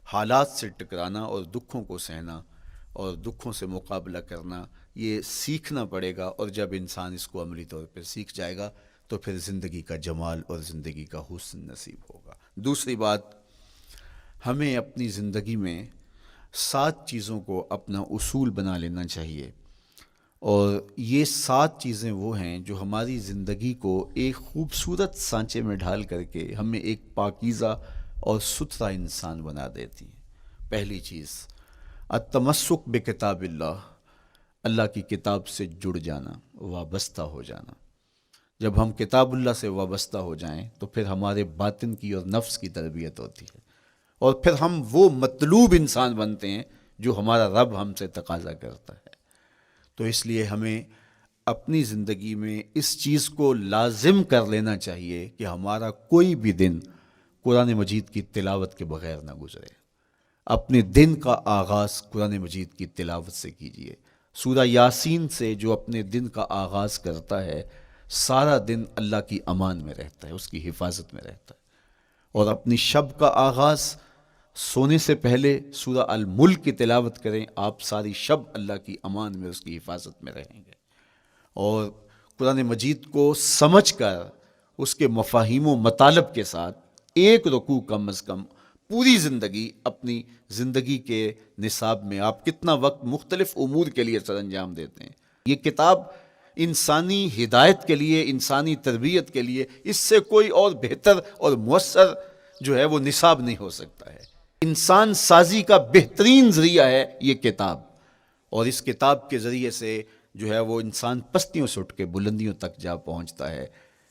Speaker 1: حالات سے ٹکرانا اور دکھوں کو سہنا اور دکھوں سے مقابلہ کرنا، یہ سیکھنا پڑے گا، اور جب انسان اس کو عملی طور پہ سیکھ جائے گا تو پھر زندگی کا جمال اور زندگی کا حسن نصیب ہوگا۔ دوسری بات، ہمیں اپنی زندگی میں 7 چیزوں کو اپنا اصول بنا لینا چاہیے، اور یہ 7 چیزیں وہ ہیں جو ہماری زندگی کو ایک خوبصورت سانچے میں ڈھال کر کے ہمیں ایک پاکیزہ اور ستھرا انسان بنا دیتی ہیں۔ پہلی چیز، التمسک بکتاب اللہ، اللہ کی کتاب سے جڑ جانا، وابستہ ہو جانا۔ جب ہم کتاب اللہ سے وابستہ ہو جائیں تو پھر ہمارے باطن کی اور نفس کی تربیت ہوتی ہے، اور پھر ہم وہ مطلوب انسان بنتے ہیں جو ہمارا رب ہم سے تقاضا کرتا ہے۔ تو اس لیے ہمیں اپنی زندگی میں اس چیز کو لازم کر لینا چاہیے کہ ہمارا کوئی بھی دن قرآن مجید کی تلاوت کے بغیر نہ گزرے۔ اپنے دن کا آغاز قرآن مجید کی تلاوت سے کیجیے۔ سورہ یاسین سے جو اپنے دن کا آغاز کرتا ہے، سارا دن اللہ کی امان میں رہتا ہے، اس کی حفاظت میں رہتا ہے، اور اپنی شب کا آغاز سونے سے پہلے سورہ الملک کی تلاوت کریں، آپ ساری شب اللہ کی امان میں، اس کی حفاظت میں رہیں گے۔ اور قرآن مجید کو سمجھ کر اس کے مفاہیم و مطالب کے ساتھ ایک رکوع کم از کم پوری زندگی، اپنی زندگی کے نصاب میں آپ کتنا وقت مختلف امور کے لیے سر انجام دیتے ہیں۔ یہ کتاب انسانی ہدایت کے لیے، انسانی تربیت کے لیے، اس سے کوئی اور بہتر اور مؤثر جو ہے وہ نصاب نہیں ہو سکتا ہے۔ انسان سازی کا بہترین ذریعہ ہے یہ کتاب، اور اس کتاب کے ذریعے سے جو ہے وہ انسان پستیوں سے اٹھ کے بلندیوں تک جا پہنچتا ہے۔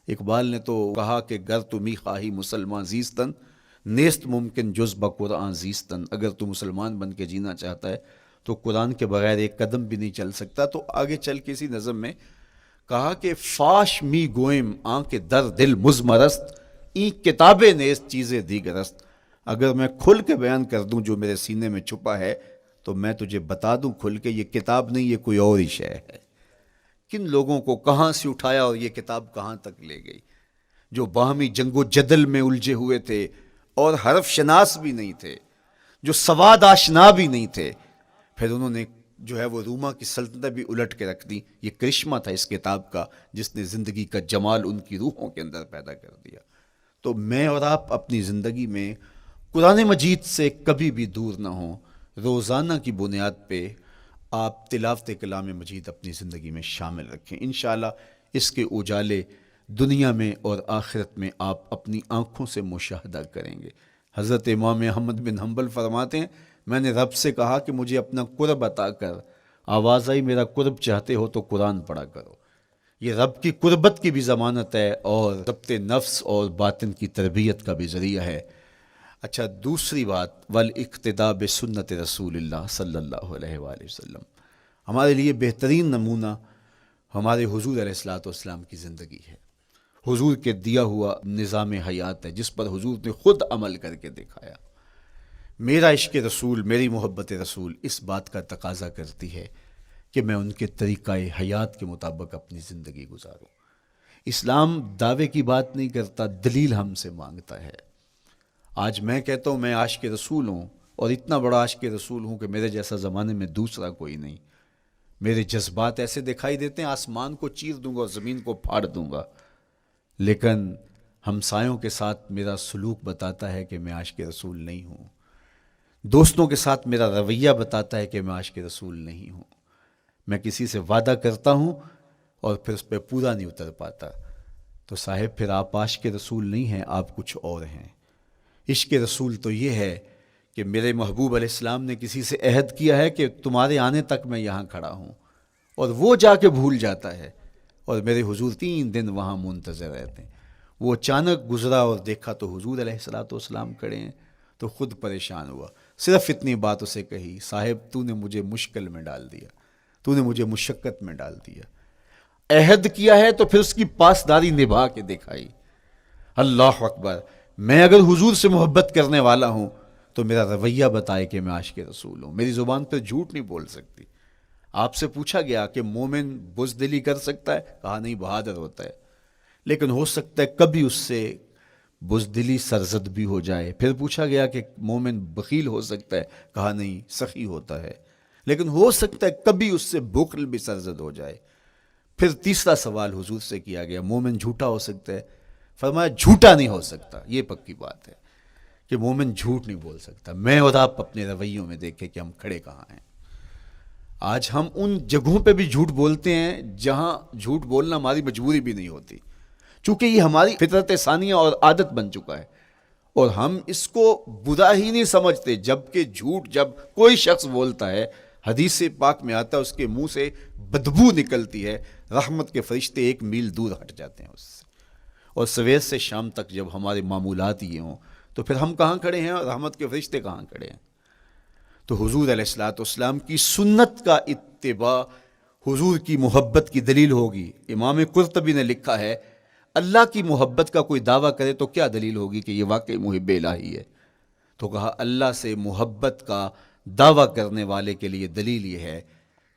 Speaker 1: اقبال نے تو کہا کہ گر تمی خواہی مسلمان زیستن، نیست ممکن جز بقرآن زیستن۔ اگر تو مسلمان بن کے جینا چاہتا ہے تو قرآن کے بغیر ایک قدم بھی نہیں چل سکتا۔ تو آگے چل کے اسی نظم میں کہا کہ فاش می گوئم آنکھ در دل مزمرست، این کتاب نیست چیزیں دیگرست۔ اگر میں کھل کے بیان کر دوں جو میرے سینے میں چھپا ہے تو میں تجھے بتا دوں کھل کے، یہ کتاب نہیں، یہ کوئی اور ہی شے ہے۔ کن لوگوں کو کہاں سے اٹھایا اور یہ کتاب کہاں تک لے گئی، جو باہمی جنگ و جدل میں الجھے ہوئے تھے اور حرف شناس بھی نہیں تھے، جو سواد آشنا بھی نہیں تھے، پھر انہوں نے جو ہے وہ روما کی سلطنت بھی الٹ کے رکھ دی۔ یہ کرشمہ تھا اس کتاب کا، جس نے زندگی کا جمال ان کی روحوں کے اندر پیدا کر دیا۔ تو میں اور آپ اپنی زندگی میں قرآن مجید سے کبھی بھی دور نہ ہوں، روزانہ کی بنیاد پہ آپ تلاوت کلام مجید اپنی زندگی میں شامل رکھیں۔ انشاءاللہ اس کے اجالے دنیا میں اور آخرت میں آپ اپنی آنکھوں سے مشاہدہ کریں گے۔ حضرت امام احمد بن حنبل فرماتے ہیں، میں نے رب سے کہا کہ مجھے اپنا قرب عطا کر، آواز آئی میرا قرب چاہتے ہو تو قرآن پڑھا کرو۔ یہ رب کی قربت کی بھی ضمانت ہے اور ضبط نفس اور باطن کی تربیت کا بھی ذریعہ ہے۔ اچھا، دوسری بات، والاقتداء بسنت رسول اللہ صلی اللہ علیہ وآلہ وسلم، ہمارے لیے بہترین نمونہ ہمارے حضور علیہ الصلوۃ والسلام کی زندگی ہے، حضور کے دیا ہوا نظام حیات ہے، جس پر حضور نے خود عمل کر کے دکھایا۔ میرا عشق رسول، میری محبت رسول اس بات کا تقاضا کرتی ہے کہ میں ان کے طریقہ حیات کے مطابق اپنی زندگی گزاروں۔ اسلام دعوے کی بات نہیں کرتا، دلیل ہم سے مانگتا ہے۔ آج میں کہتا ہوں میں عاشق رسول ہوں، اور اتنا بڑا عاشق رسول ہوں کہ میرے جیسا زمانے میں دوسرا کوئی نہیں۔ میرے جذبات ایسے دکھائی دیتے ہیں، آسمان کو چیر دوں گا اور زمین کو پھاڑ دوں گا، لیکن ہمسایوں کے ساتھ میرا سلوک بتاتا ہے کہ میں عاشق رسول نہیں ہوں۔ دوستوں کے ساتھ میرا رویہ بتاتا ہے کہ میں عاشق رسول نہیں ہوں۔ میں کسی سے وعدہ کرتا ہوں اور پھر اس پہ پورا نہیں اتر پاتا، تو صاحب پھر آپ عاشق رسول نہیں ہیں، آپ کچھ اور ہیں۔ عشق رسول تو یہ ہے کہ میرے محبوب علیہ السلام نے کسی سے عہد کیا ہے کہ تمہارے آنے تک میں یہاں کھڑا ہوں، اور وہ جا کے بھول جاتا ہے، اور میرے حضور 3 دن وہاں منتظر رہتے ہیں۔ وہ اچانک گزرا اور دیکھا تو حضور علیہ السلام کھڑے ہیں، تو خود پریشان ہوا، صرف اتنی بات اسے کہی، صاحب تو نے مجھے مشکل میں ڈال دیا، تو نے مجھے مشقت میں ڈال دیا۔ عہد کیا ہے تو پھر اس کی پاسداری نبھا کے دکھائی۔ اللہ اکبر! میں اگر حضور سے محبت کرنے والا ہوں تو میرا رویہ بتائے کہ میں عاشق رسول ہوں۔ میری زبان پہ جھوٹ نہیں بول سکتی۔ آپ سے پوچھا گیا کہ مومن بزدلی کر سکتا ہے؟ کہا نہیں، بہادر ہوتا ہے، لیکن ہو سکتا ہے کبھی اس سے بزدلی سرزد بھی ہو جائے۔ پھر پوچھا گیا کہ مومن بخیل ہو سکتا ہے؟ کہا نہیں، سخی ہوتا ہے، لیکن ہو سکتا ہے کبھی اس سے بخل بھی سرزد ہو جائے۔ پھر تیسرا سوال حضور سے کیا گیا، مومن جھوٹا ہو سکتا ہے؟ فرمایا جھوٹا نہیں ہو سکتا، یہ پکی بات ہے کہ مومن جھوٹ نہیں بول سکتا۔ میں اور آپ اپنے رویوں میں دیکھیں کہ ہم کھڑے کہاں ہیں۔ آج ہم ان جگہوں پہ بھی جھوٹ بولتے ہیں جہاں جھوٹ بولنا ہماری مجبوری بھی نہیں ہوتی، چونکہ یہ ہماری فطرت ثانیہ اور عادت بن چکا ہے، اور ہم اس کو برا ہی نہیں سمجھتے۔ جبکہ جھوٹ جب کوئی شخص بولتا ہے، حدیث پاک میں آتا ہے اس کے منہ سے بدبو نکلتی ہے، رحمت کے فرشتے 1 میل دور ہٹ جاتے ہیں اس سے۔ اور سویر سے شام تک جب ہمارے معمولات یہ ہوں تو پھر ہم کہاں کھڑے ہیں اور رحمت کے فرشتے کہاں کھڑے ہیں؟ تو حضور علیہ الصلوۃ والسلام کی سنت کا اتباع حضور کی محبت کی دلیل ہوگی۔ امام قرطبی نے لکھا ہے، اللہ کی محبت کا کوئی دعویٰ کرے تو کیا دلیل ہوگی کہ یہ واقعی محب الہی ہے؟ تو کہا اللہ سے محبت کا دعویٰ کرنے والے کے لیے دلیل یہ ہے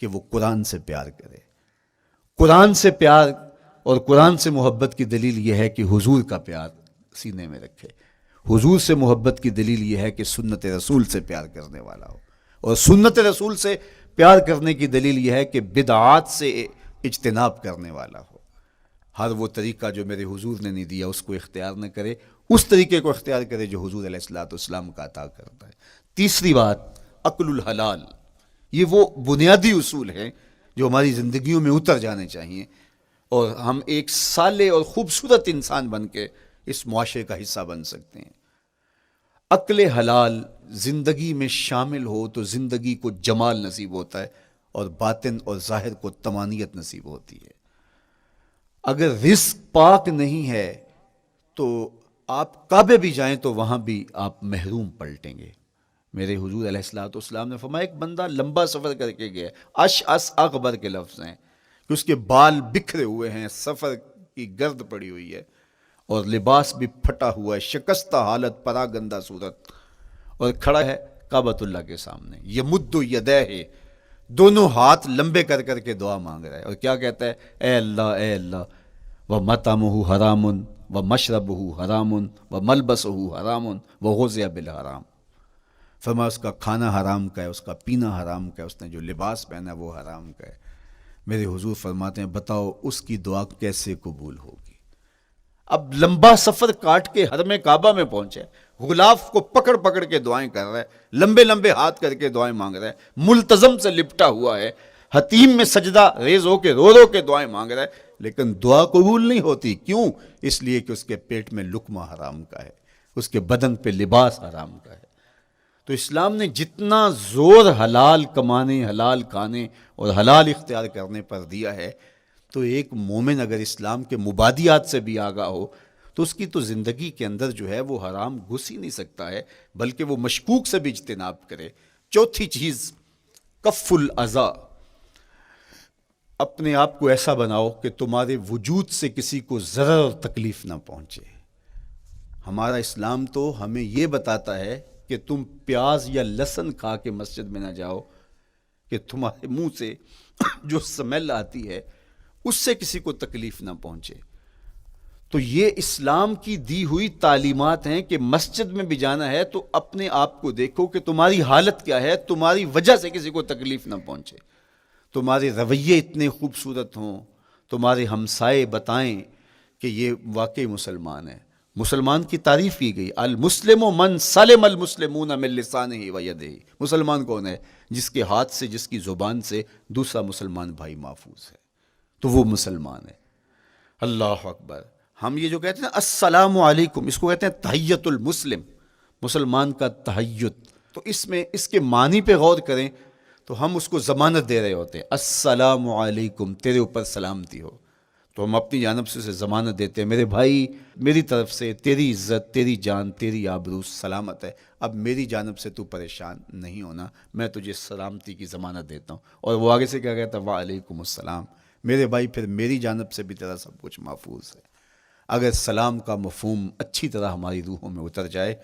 Speaker 1: کہ وہ قرآن سے پیار کرے۔ قرآن سے پیار اور قرآن سے محبت کی دلیل یہ ہے کہ حضور کا پیار سینے میں رکھے. حضور سے محبت کی دلیل یہ ہے کہ سنت رسول سے پیار کرنے والا ہو. اور سنت رسول سے پیار کرنے کی دلیل یہ ہے کہ بدعات سے اجتناب کرنے والا ہو. ہر وہ طریقہ جو میرے حضور نے نہیں دیا اس کو اختیار نہ کرے، اس طریقے کو اختیار کرے جو حضور علیہ الصلوۃ والسلام کا عطا کرتا ہے. تیسری بات، عقل الحلال. یہ وہ بنیادی اصول ہیں جو ہماری زندگیوں میں اتر جانے چاہیے اور ہم ایک صالح اور خوبصورت انسان بن کے اس معاشرے کا حصہ بن سکتے ہیں. عقل حلال زندگی میں شامل ہو تو زندگی کو جمال نصیب ہوتا ہے اور باطن اور ظاہر کو طمانینت نصیب ہوتی ہے. اگر رزق پاک نہیں ہے تو آپ کعبے بھی جائیں تو وہاں بھی آپ محروم پلٹیں گے. میرے حضور علیہ الصلوۃ والسلام نے فرمایا ایک بندہ لمبا سفر کر کے گیا، اشعث اغبر کے لفظ ہیں کہ اس کے بال بکھرے ہوئے ہیں، سفر کی گرد پڑی ہوئی ہے اور لباس بھی پھٹا ہوا ہے، شکستہ حالت، پراگندہ صورت، اور کھڑا ہے کعبۃ اللہ کے سامنے. یمد یدیہ، دونوں ہاتھ لمبے کر کر کے دعا مانگ رہا ہے اور کیا کہتا ہے؟ اے اللہ، اے اللہ، وَمَطْعَمُهُ حَرَامٌ وَمَشْرَبُهُ حَرَامٌ وَمَلْبَسُهُ حَرَامٌ وَغُذِّيَ بِالْحَرَام. فرمایا اس کا کھانا حرام کا ہے، اس کا پینا حرام کا ہے، اس نے جو لباس پہنا ہے وہ حرام کا ہے. میرے حضور فرماتے ہیں بتاؤ اس کی دعا کیسے قبول ہوگی؟ اب لمبا سفر کاٹ کے حرم کعبہ میں پہنچے، غلاف کو پکڑ پکڑ کے دعائیں کر رہا ہے، لمبے لمبے ہاتھ کر کے دعائیں مانگ رہا ہے، ملتزم سے لپٹا ہوا ہے، حتیم میں سجدہ ریز ہو کے رو رو کے دعائیں مانگ رہا ہے، لیکن دعا قبول نہیں ہوتی. کیوں؟ اس لیے کہ اس کے پیٹ میں لقمہ حرام کا ہے، اس کے بدن پہ لباس حرام کا ہے. تو اسلام نے جتنا زور حلال کمانے، حلال کھانے اور حلال اختیار کرنے پر دیا ہے، تو ایک مومن اگر اسلام کے مبادیات سے بھی آگاہ ہو تو اس کی تو زندگی کے اندر جو ہے وہ حرام گھس ہی نہیں سکتا ہے، بلکہ وہ مشکوک سے بھی اجتناب کرے. چوتھی چیز، کف الاذی. اپنے آپ کو ایسا بناؤ کہ تمہارے وجود سے کسی کو ضرر اور تکلیف نہ پہنچے. ہمارا اسلام تو ہمیں یہ بتاتا ہے کہ تم پیاز یا لہسن کھا کے مسجد میں نہ جاؤ کہ تمہارے منہ سے جو سمیل آتی ہے اس سے کسی کو تکلیف نہ پہنچے. تو یہ اسلام کی دی ہوئی تعلیمات ہیں کہ مسجد میں بھی جانا ہے تو اپنے آپ کو دیکھو کہ تمہاری حالت کیا ہے، تمہاری وجہ سے کسی کو تکلیف نہ پہنچے. تمہارے رویے اتنے خوبصورت ہوں، تمہارے ہمسائے بتائیں کہ یہ واقعی مسلمان ہے. مسلمان کی تعریف کی گئی، المسلم من سلم المسلمون من لسانہ و یدہ. مسلمان کون ہے؟ جس کے ہاتھ سے، جس کی زبان سے دوسرا مسلمان بھائی محفوظ ہے، تو وہ مسلمان ہے. اللہ اکبر. ہم یہ جو کہتے ہیں السلام علیکم، اس کو کہتے ہیں تحیت المسلم، مسلمان کا تحیت. تو اس میں اس کے معنی پہ غور کریں تو ہم اس کو ضمانت دے رہے ہوتے ہیں، السلام علیکم، تیرے اوپر سلامتی ہو. تو ہم اپنی جانب سے اسے ضمانت دیتے ہیں، میرے بھائی میری طرف سے تیری عزت، تیری جان، تیری آبرو سلامت ہے، اب میری جانب سے تو پریشان نہیں ہونا، میں تجھے سلامتی کی ضمانت دیتا ہوں. اور وہ آگے سے کیا کہتا ہے؟ وعلیکم السلام. میرے بھائی پھر میری جانب سے بھی تیرا سب کچھ محفوظ ہے. اگر سلام کا مفہوم اچھی طرح ہماری روحوں میں اتر جائے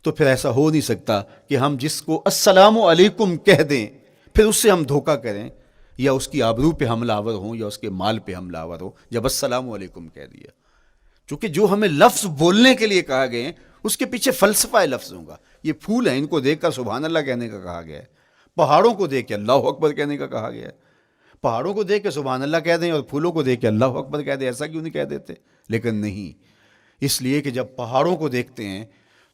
Speaker 1: تو پھر ایسا ہو نہیں سکتا کہ ہم جس کو السلام علیکم کہہ دیں پھر اس سے ہم دھوکہ کریں یا اس کی آبرو پہ حملہ آور ہوں یا اس کے مال پہ حملہ آور ہوں جب السلام علیکم کہہ دیا. چونکہ جو ہمیں لفظ بولنے کے لیے کہا گئے ہیں اس کے پیچھے فلسفہ ہے لفظوں کا. یہ پھول ہیں، ان کو دیکھ کر سبحان اللہ کہنے کا کہا گیا ہے. پہاڑوں کو دیکھ کے اللہ اکبر کہنے کا کہا گیا ہے. پہاڑوں کو دیکھ کے سبحان اللہ کہہ دیں اور پھولوں کو دیکھ کے اللہ اکبر کہہ دیں، ایسا کیوں نہیں کہہ دیتے؟ لیکن نہیں، اس لیے کہ جب پہاڑوں کو دیکھتے ہیں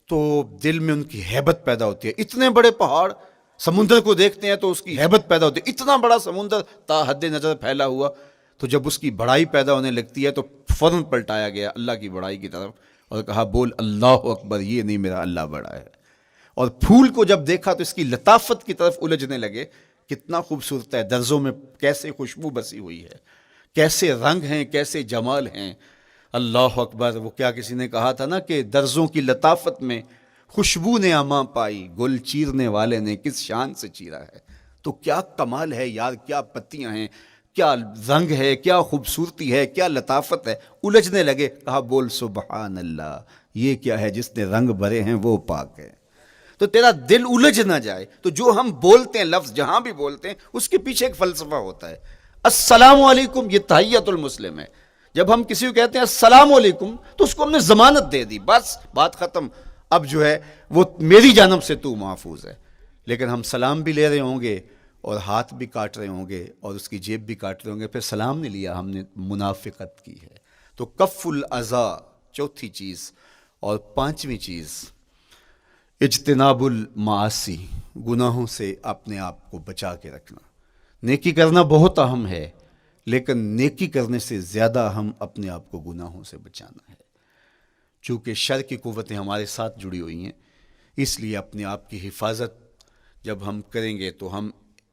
Speaker 1: تو دل میں ان کی ہیبت پیدا ہوتی ہے. اتنے بڑے پہاڑ، سمندر کو دیکھتے ہیں تو اس کی ہیبت پیدا ہوتی ہے. اتنا بڑا سمندر تا حد نظر پھیلا ہوا، تو جب اس کی بڑائی پیدا ہونے لگتی ہے تو فوراً پلٹایا گیا اللہ کی بڑائی کی طرف اور کہا بول اللہ اکبر، یہ نہیں میرا اللہ بڑا ہے. اور پھول کو جب دیکھا تو اس کی لطافت کی طرف الجھنے لگے، کتنا خوبصورت ہے، درزوں میں کیسے خوشبو بسی ہوئی ہے، کیسے رنگ ہیں، کیسے جمال ہیں. اللہ اکبر. وہ کیا کسی نے کہا تھا نا کہ درزوں کی لطافت میں خوشبو نے اماں پائی، گل چیرنے والے نے کس شان سے چیرا ہے. تو کیا کمال ہے یار، کیا پتیاں ہیں، کیا رنگ ہے، کیا خوبصورتی ہے، کیا لطافت ہے. الجھنے لگے، کہا بول سبحان اللہ، یہ کیا ہے، جس نے رنگ بھرے ہیں وہ پاک ہے. تو تیرا دل الجھ نہ جائے. تو جو ہم بولتے ہیں لفظ جہاں بھی بولتے ہیں اس کے پیچھے ایک فلسفہ ہوتا ہے. السلام علیکم یہ تحیت المسلم ہے. جب ہم کسی کو کہتے ہیں السلام علیکم تو اس کو ہم نے ضمانت دے دی، بس بات ختم، اب جو ہے وہ میری جانب سے تو محفوظ ہے۔ لیکن ہم سلام بھی لے رہے ہوں گے اور ہاتھ بھی کاٹ رہے ہوں گے اور اس کی جیب بھی کاٹ رہے ہوں گے، پھر سلام نہیں لیا، ہم نے منافقت کی ہے۔ تو کف الاذی چوتھی چیز، اور پانچویں چیز اجتناب المعاصی، گناہوں سے اپنے آپ کو بچا کے رکھنا۔ نیکی کرنا بہت اہم ہے، لیکن نیکی کرنے سے زیادہ اہم اپنے آپ کو گناہوں سے بچانا ہے۔ چونکہ شر کی قوتیں ہمارے ساتھ جڑی ہوئی ہیں، اس لیے اپنے آپ کی حفاظت جب ہم کریں گے تو ہم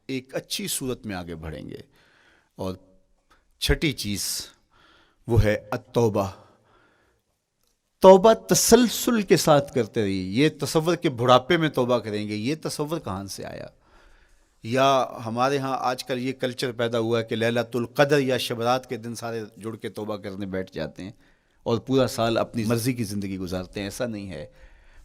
Speaker 1: ایک اچھی صورت میں آگے بڑھیں گے۔ اور چھٹی چیز وہ ہے التوبہ، توبہ تسلسل کے ساتھ کرتے رہیے۔ یہ تصور کہ بڑھاپے میں توبہ کریں گے، یہ تصور کہاں سے آیا؟ یا ہمارے ہاں آج کل یہ کلچر پیدا ہوا ہے کہ لیلۃ القدر یا شبرات کے دن سارے جڑ کے توبہ کرنے بیٹھ جاتے ہیں اور پورا سال اپنی مرضی کی زندگی گزارتے ہیں۔ ایسا نہیں ہے۔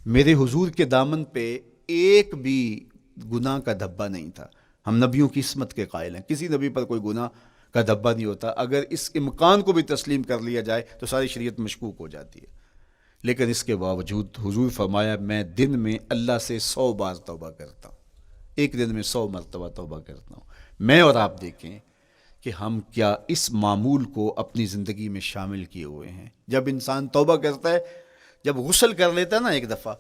Speaker 1: میرے حضور کے دامن پہ ایک بھی گناہ کا دھبا نہیں تھا۔ ہم نبیوں کی عصمت کے قائل ہیں، کسی نبی پر کوئی گناہ کا دھبا نہیں ہوتا۔ اگر اس امکان کو بھی تسلیم کر لیا جائے تو ساری شریعت مشکوک ہو جاتی ہے، لیکن اس کے باوجود حضور فرمایا میں دن میں اللہ سے 100 بار توبہ کرتا ہوں، ایک دن میں 100 مرتبہ توبہ کرتا ہوں۔ میں اور آپ دیکھیں کہ ہم کیا اس معمول کو اپنی زندگی میں شامل کیے ہوئے ہیں۔ جب انسان توبہ کرتا ہے، جب غسل کر لیتا ہے نا ایک دفعہ،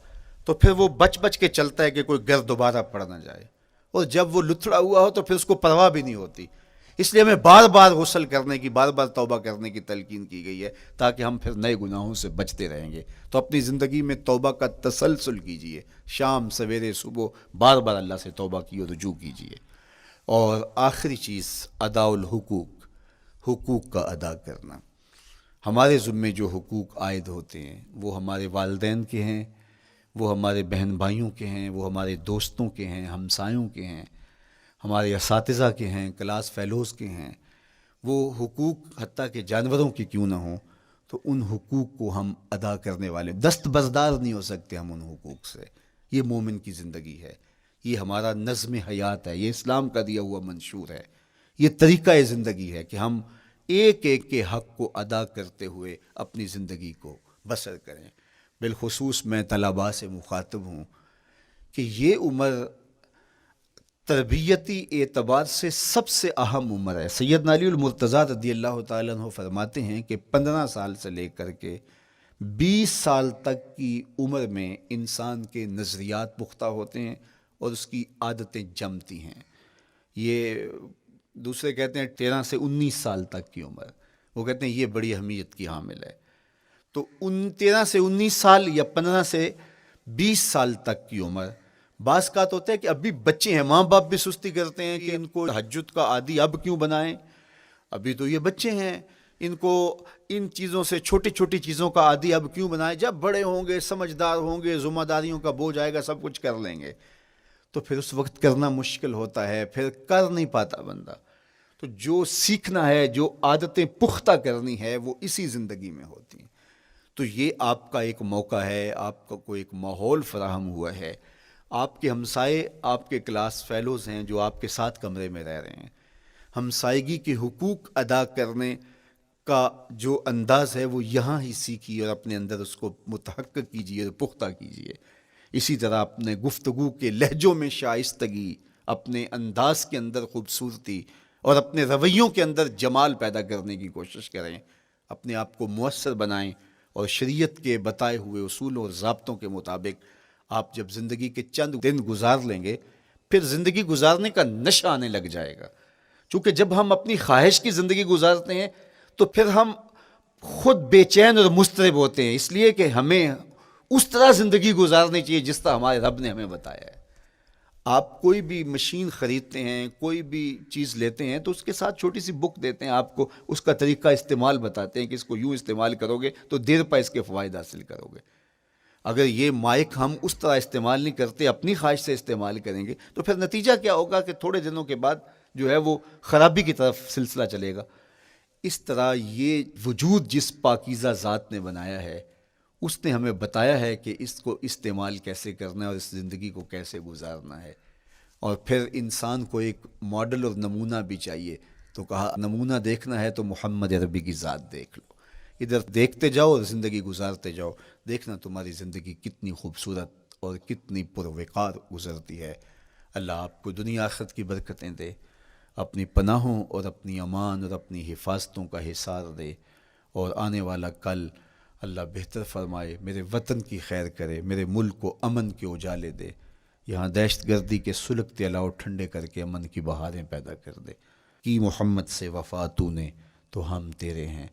Speaker 1: تو پھر وہ بچ بچ کے چلتا ہے کہ کوئی گرد دوبارہ پڑ نہ جائے، اور جب وہ لتھڑا ہوا ہو تو پھر اس کو پرواہ بھی نہیں ہوتی۔ اس لیے ہمیں بار بار غسل کرنے کی، بار بار توبہ کرنے کی تلقین کی گئی ہے، تاکہ ہم پھر نئے گناہوں سے بچتے رہیں گے۔ تو اپنی زندگی میں توبہ کا تسلسل کیجئے، شام سویرے صبح بار بار اللہ سے توبہ کی اور رجوع کیجئے۔ اور آخری چیز ادا الحقوق، حقوق کا ادا کرنا۔ ہمارے ذمے جو حقوق عائد ہوتے ہیں وہ ہمارے والدین کے ہیں، وہ ہمارے بہن بھائیوں کے ہیں، وہ ہمارے دوستوں کے ہیں، ہمسایوں کے ہیں، ہمارے اساتذہ کے ہیں، کلاس فیلوز کے ہیں۔ وہ حقوق حتیٰ کہ جانوروں کی کیوں نہ ہوں، تو ان حقوق کو ہم ادا کرنے والے، دست بردار نہیں ہو سکتے ہم ان حقوق سے۔ یہ مومن کی زندگی ہے، یہ ہمارا نظم حیات ہے، یہ اسلام کا دیا ہوا منشور ہے، یہ طریقہ زندگی ہے کہ ہم ایک ایک کے حق کو ادا کرتے ہوئے اپنی زندگی کو بسر کریں۔ بالخصوص میں طلباء سے مخاطب ہوں کہ یہ عمر تربیتی اعتبار سے سب سے اہم عمر ہے۔ سیدنا علی المرتضیٰ رضی اللہ تعالیٰ عنہ فرماتے ہیں کہ 15 سال سے لے کر کے 20 سال تک کی عمر میں انسان کے نظریات پختہ ہوتے ہیں اور اس کی عادتیں جمتی ہیں۔ یہ دوسرے کہتے ہیں 13 سے 19 سال تک کی عمر، وہ کہتے ہیں یہ بڑی اہمیت کی حامل ہے۔ تو 13 سے 19 سال یا 15 سے 20 سال تک کی عمر، بعض کا تو ہوتا ہے کہ ابھی بچے ہیں، ماں باپ بھی سستی کرتے ہیں کہ ان کو تہجد کا عادی اب کیوں بنائیں، ابھی تو یہ بچے ہیں، ان کو ان چیزوں سے، چھوٹی چھوٹی چیزوں کا عادی اب کیوں بنائیں، جب بڑے ہوں گے، سمجھدار ہوں گے، ذمہ داریوں کا بوجھ آئے گا، سب کچھ کر لیں گے۔ تو پھر اس وقت کرنا مشکل ہوتا ہے، پھر کر نہیں پاتا بندہ۔ تو جو سیکھنا ہے، جو عادتیں پختہ کرنی ہے، وہ اسی زندگی میں ہوتی ہیں۔ تو یہ آپ کا ایک موقع ہے، آپ کو ایک ماحول فراہم ہوا ہے۔ آپ کے ہمسائے آپ کے کلاس فیلوز ہیں جو آپ کے ساتھ کمرے میں رہ رہے ہیں۔ ہمسائیگی کے حقوق ادا کرنے کا جو انداز ہے وہ یہاں ہی سیکھیے اور اپنے اندر اس کو متحقق کیجیے اور پختہ کیجیے۔ اسی طرح اپنے گفتگو کے لہجوں میں شائستگی، اپنے انداز کے اندر خوبصورتی اور اپنے رویوں کے اندر جمال پیدا کرنے کی کوشش کریں۔ اپنے آپ کو مؤثر بنائیں اور شریعت کے بتائے ہوئے اصول اور ضابطوں کے مطابق آپ جب زندگی کے چند دن گزار لیں گے، پھر زندگی گزارنے کا نشہ آنے لگ جائے گا۔ چونکہ جب ہم اپنی خواہش کی زندگی گزارتے ہیں تو پھر ہم خود بے چین اور مضطرب ہوتے ہیں، اس لیے کہ ہمیں اس طرح زندگی گزارنی چاہیے جس طرح ہمارے رب نے ہمیں بتایا ہے۔ آپ کوئی بھی مشین خریدتے ہیں، کوئی بھی چیز لیتے ہیں تو اس کے ساتھ چھوٹی سی بک دیتے ہیں، آپ کو اس کا طریقہ استعمال بتاتے ہیں کہ اس کو یوں استعمال کرو گے تو دیر پا اس کے فوائد حاصل کرو گے۔ اگر یہ مائک ہم اس طرح استعمال نہیں کرتے، اپنی خواہش سے استعمال کریں گے تو پھر نتیجہ کیا ہوگا کہ تھوڑے دنوں کے بعد جو ہے وہ خرابی کی طرف سلسلہ چلے گا۔ اس طرح یہ وجود جس پاکیزہ ذات نے بنایا ہے، اس نے ہمیں بتایا ہے کہ اس کو استعمال کیسے کرنا ہے اور اس زندگی کو کیسے گزارنا ہے۔ اور پھر انسان کو ایک ماڈل اور نمونہ بھی چاہیے تو کہا نمونہ دیکھنا ہے تو محمد عربی کی ذات دیکھ لو، ادھر دیکھتے جاؤ اور زندگی گزارتے جاؤ، دیکھنا تمہاری زندگی کتنی خوبصورت اور کتنی پروقار گزرتی ہے۔ اللہ آپ کو دنیا آخرت کی برکتیں دے، اپنی پناہوں اور اپنی امان اور اپنی حفاظتوں کا حصار دے، اور آنے والا کل اللہ بہتر فرمائے، میرے وطن کی خیر کرے، میرے ملک کو امن کے اجالے دے، یہاں دہشت گردی کے سلگتے الاؤ ٹھنڈے کر کے امن کی بہاریں پیدا کر دے۔ کی محمد سے وفا تو نے تو ہم تیرے ہیں،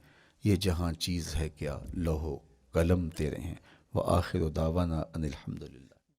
Speaker 1: یہ جہاں چیز ہے کیا لوح و قلم تیرے ہیں۔ وآخر دعوانا ان الحمدللہ۔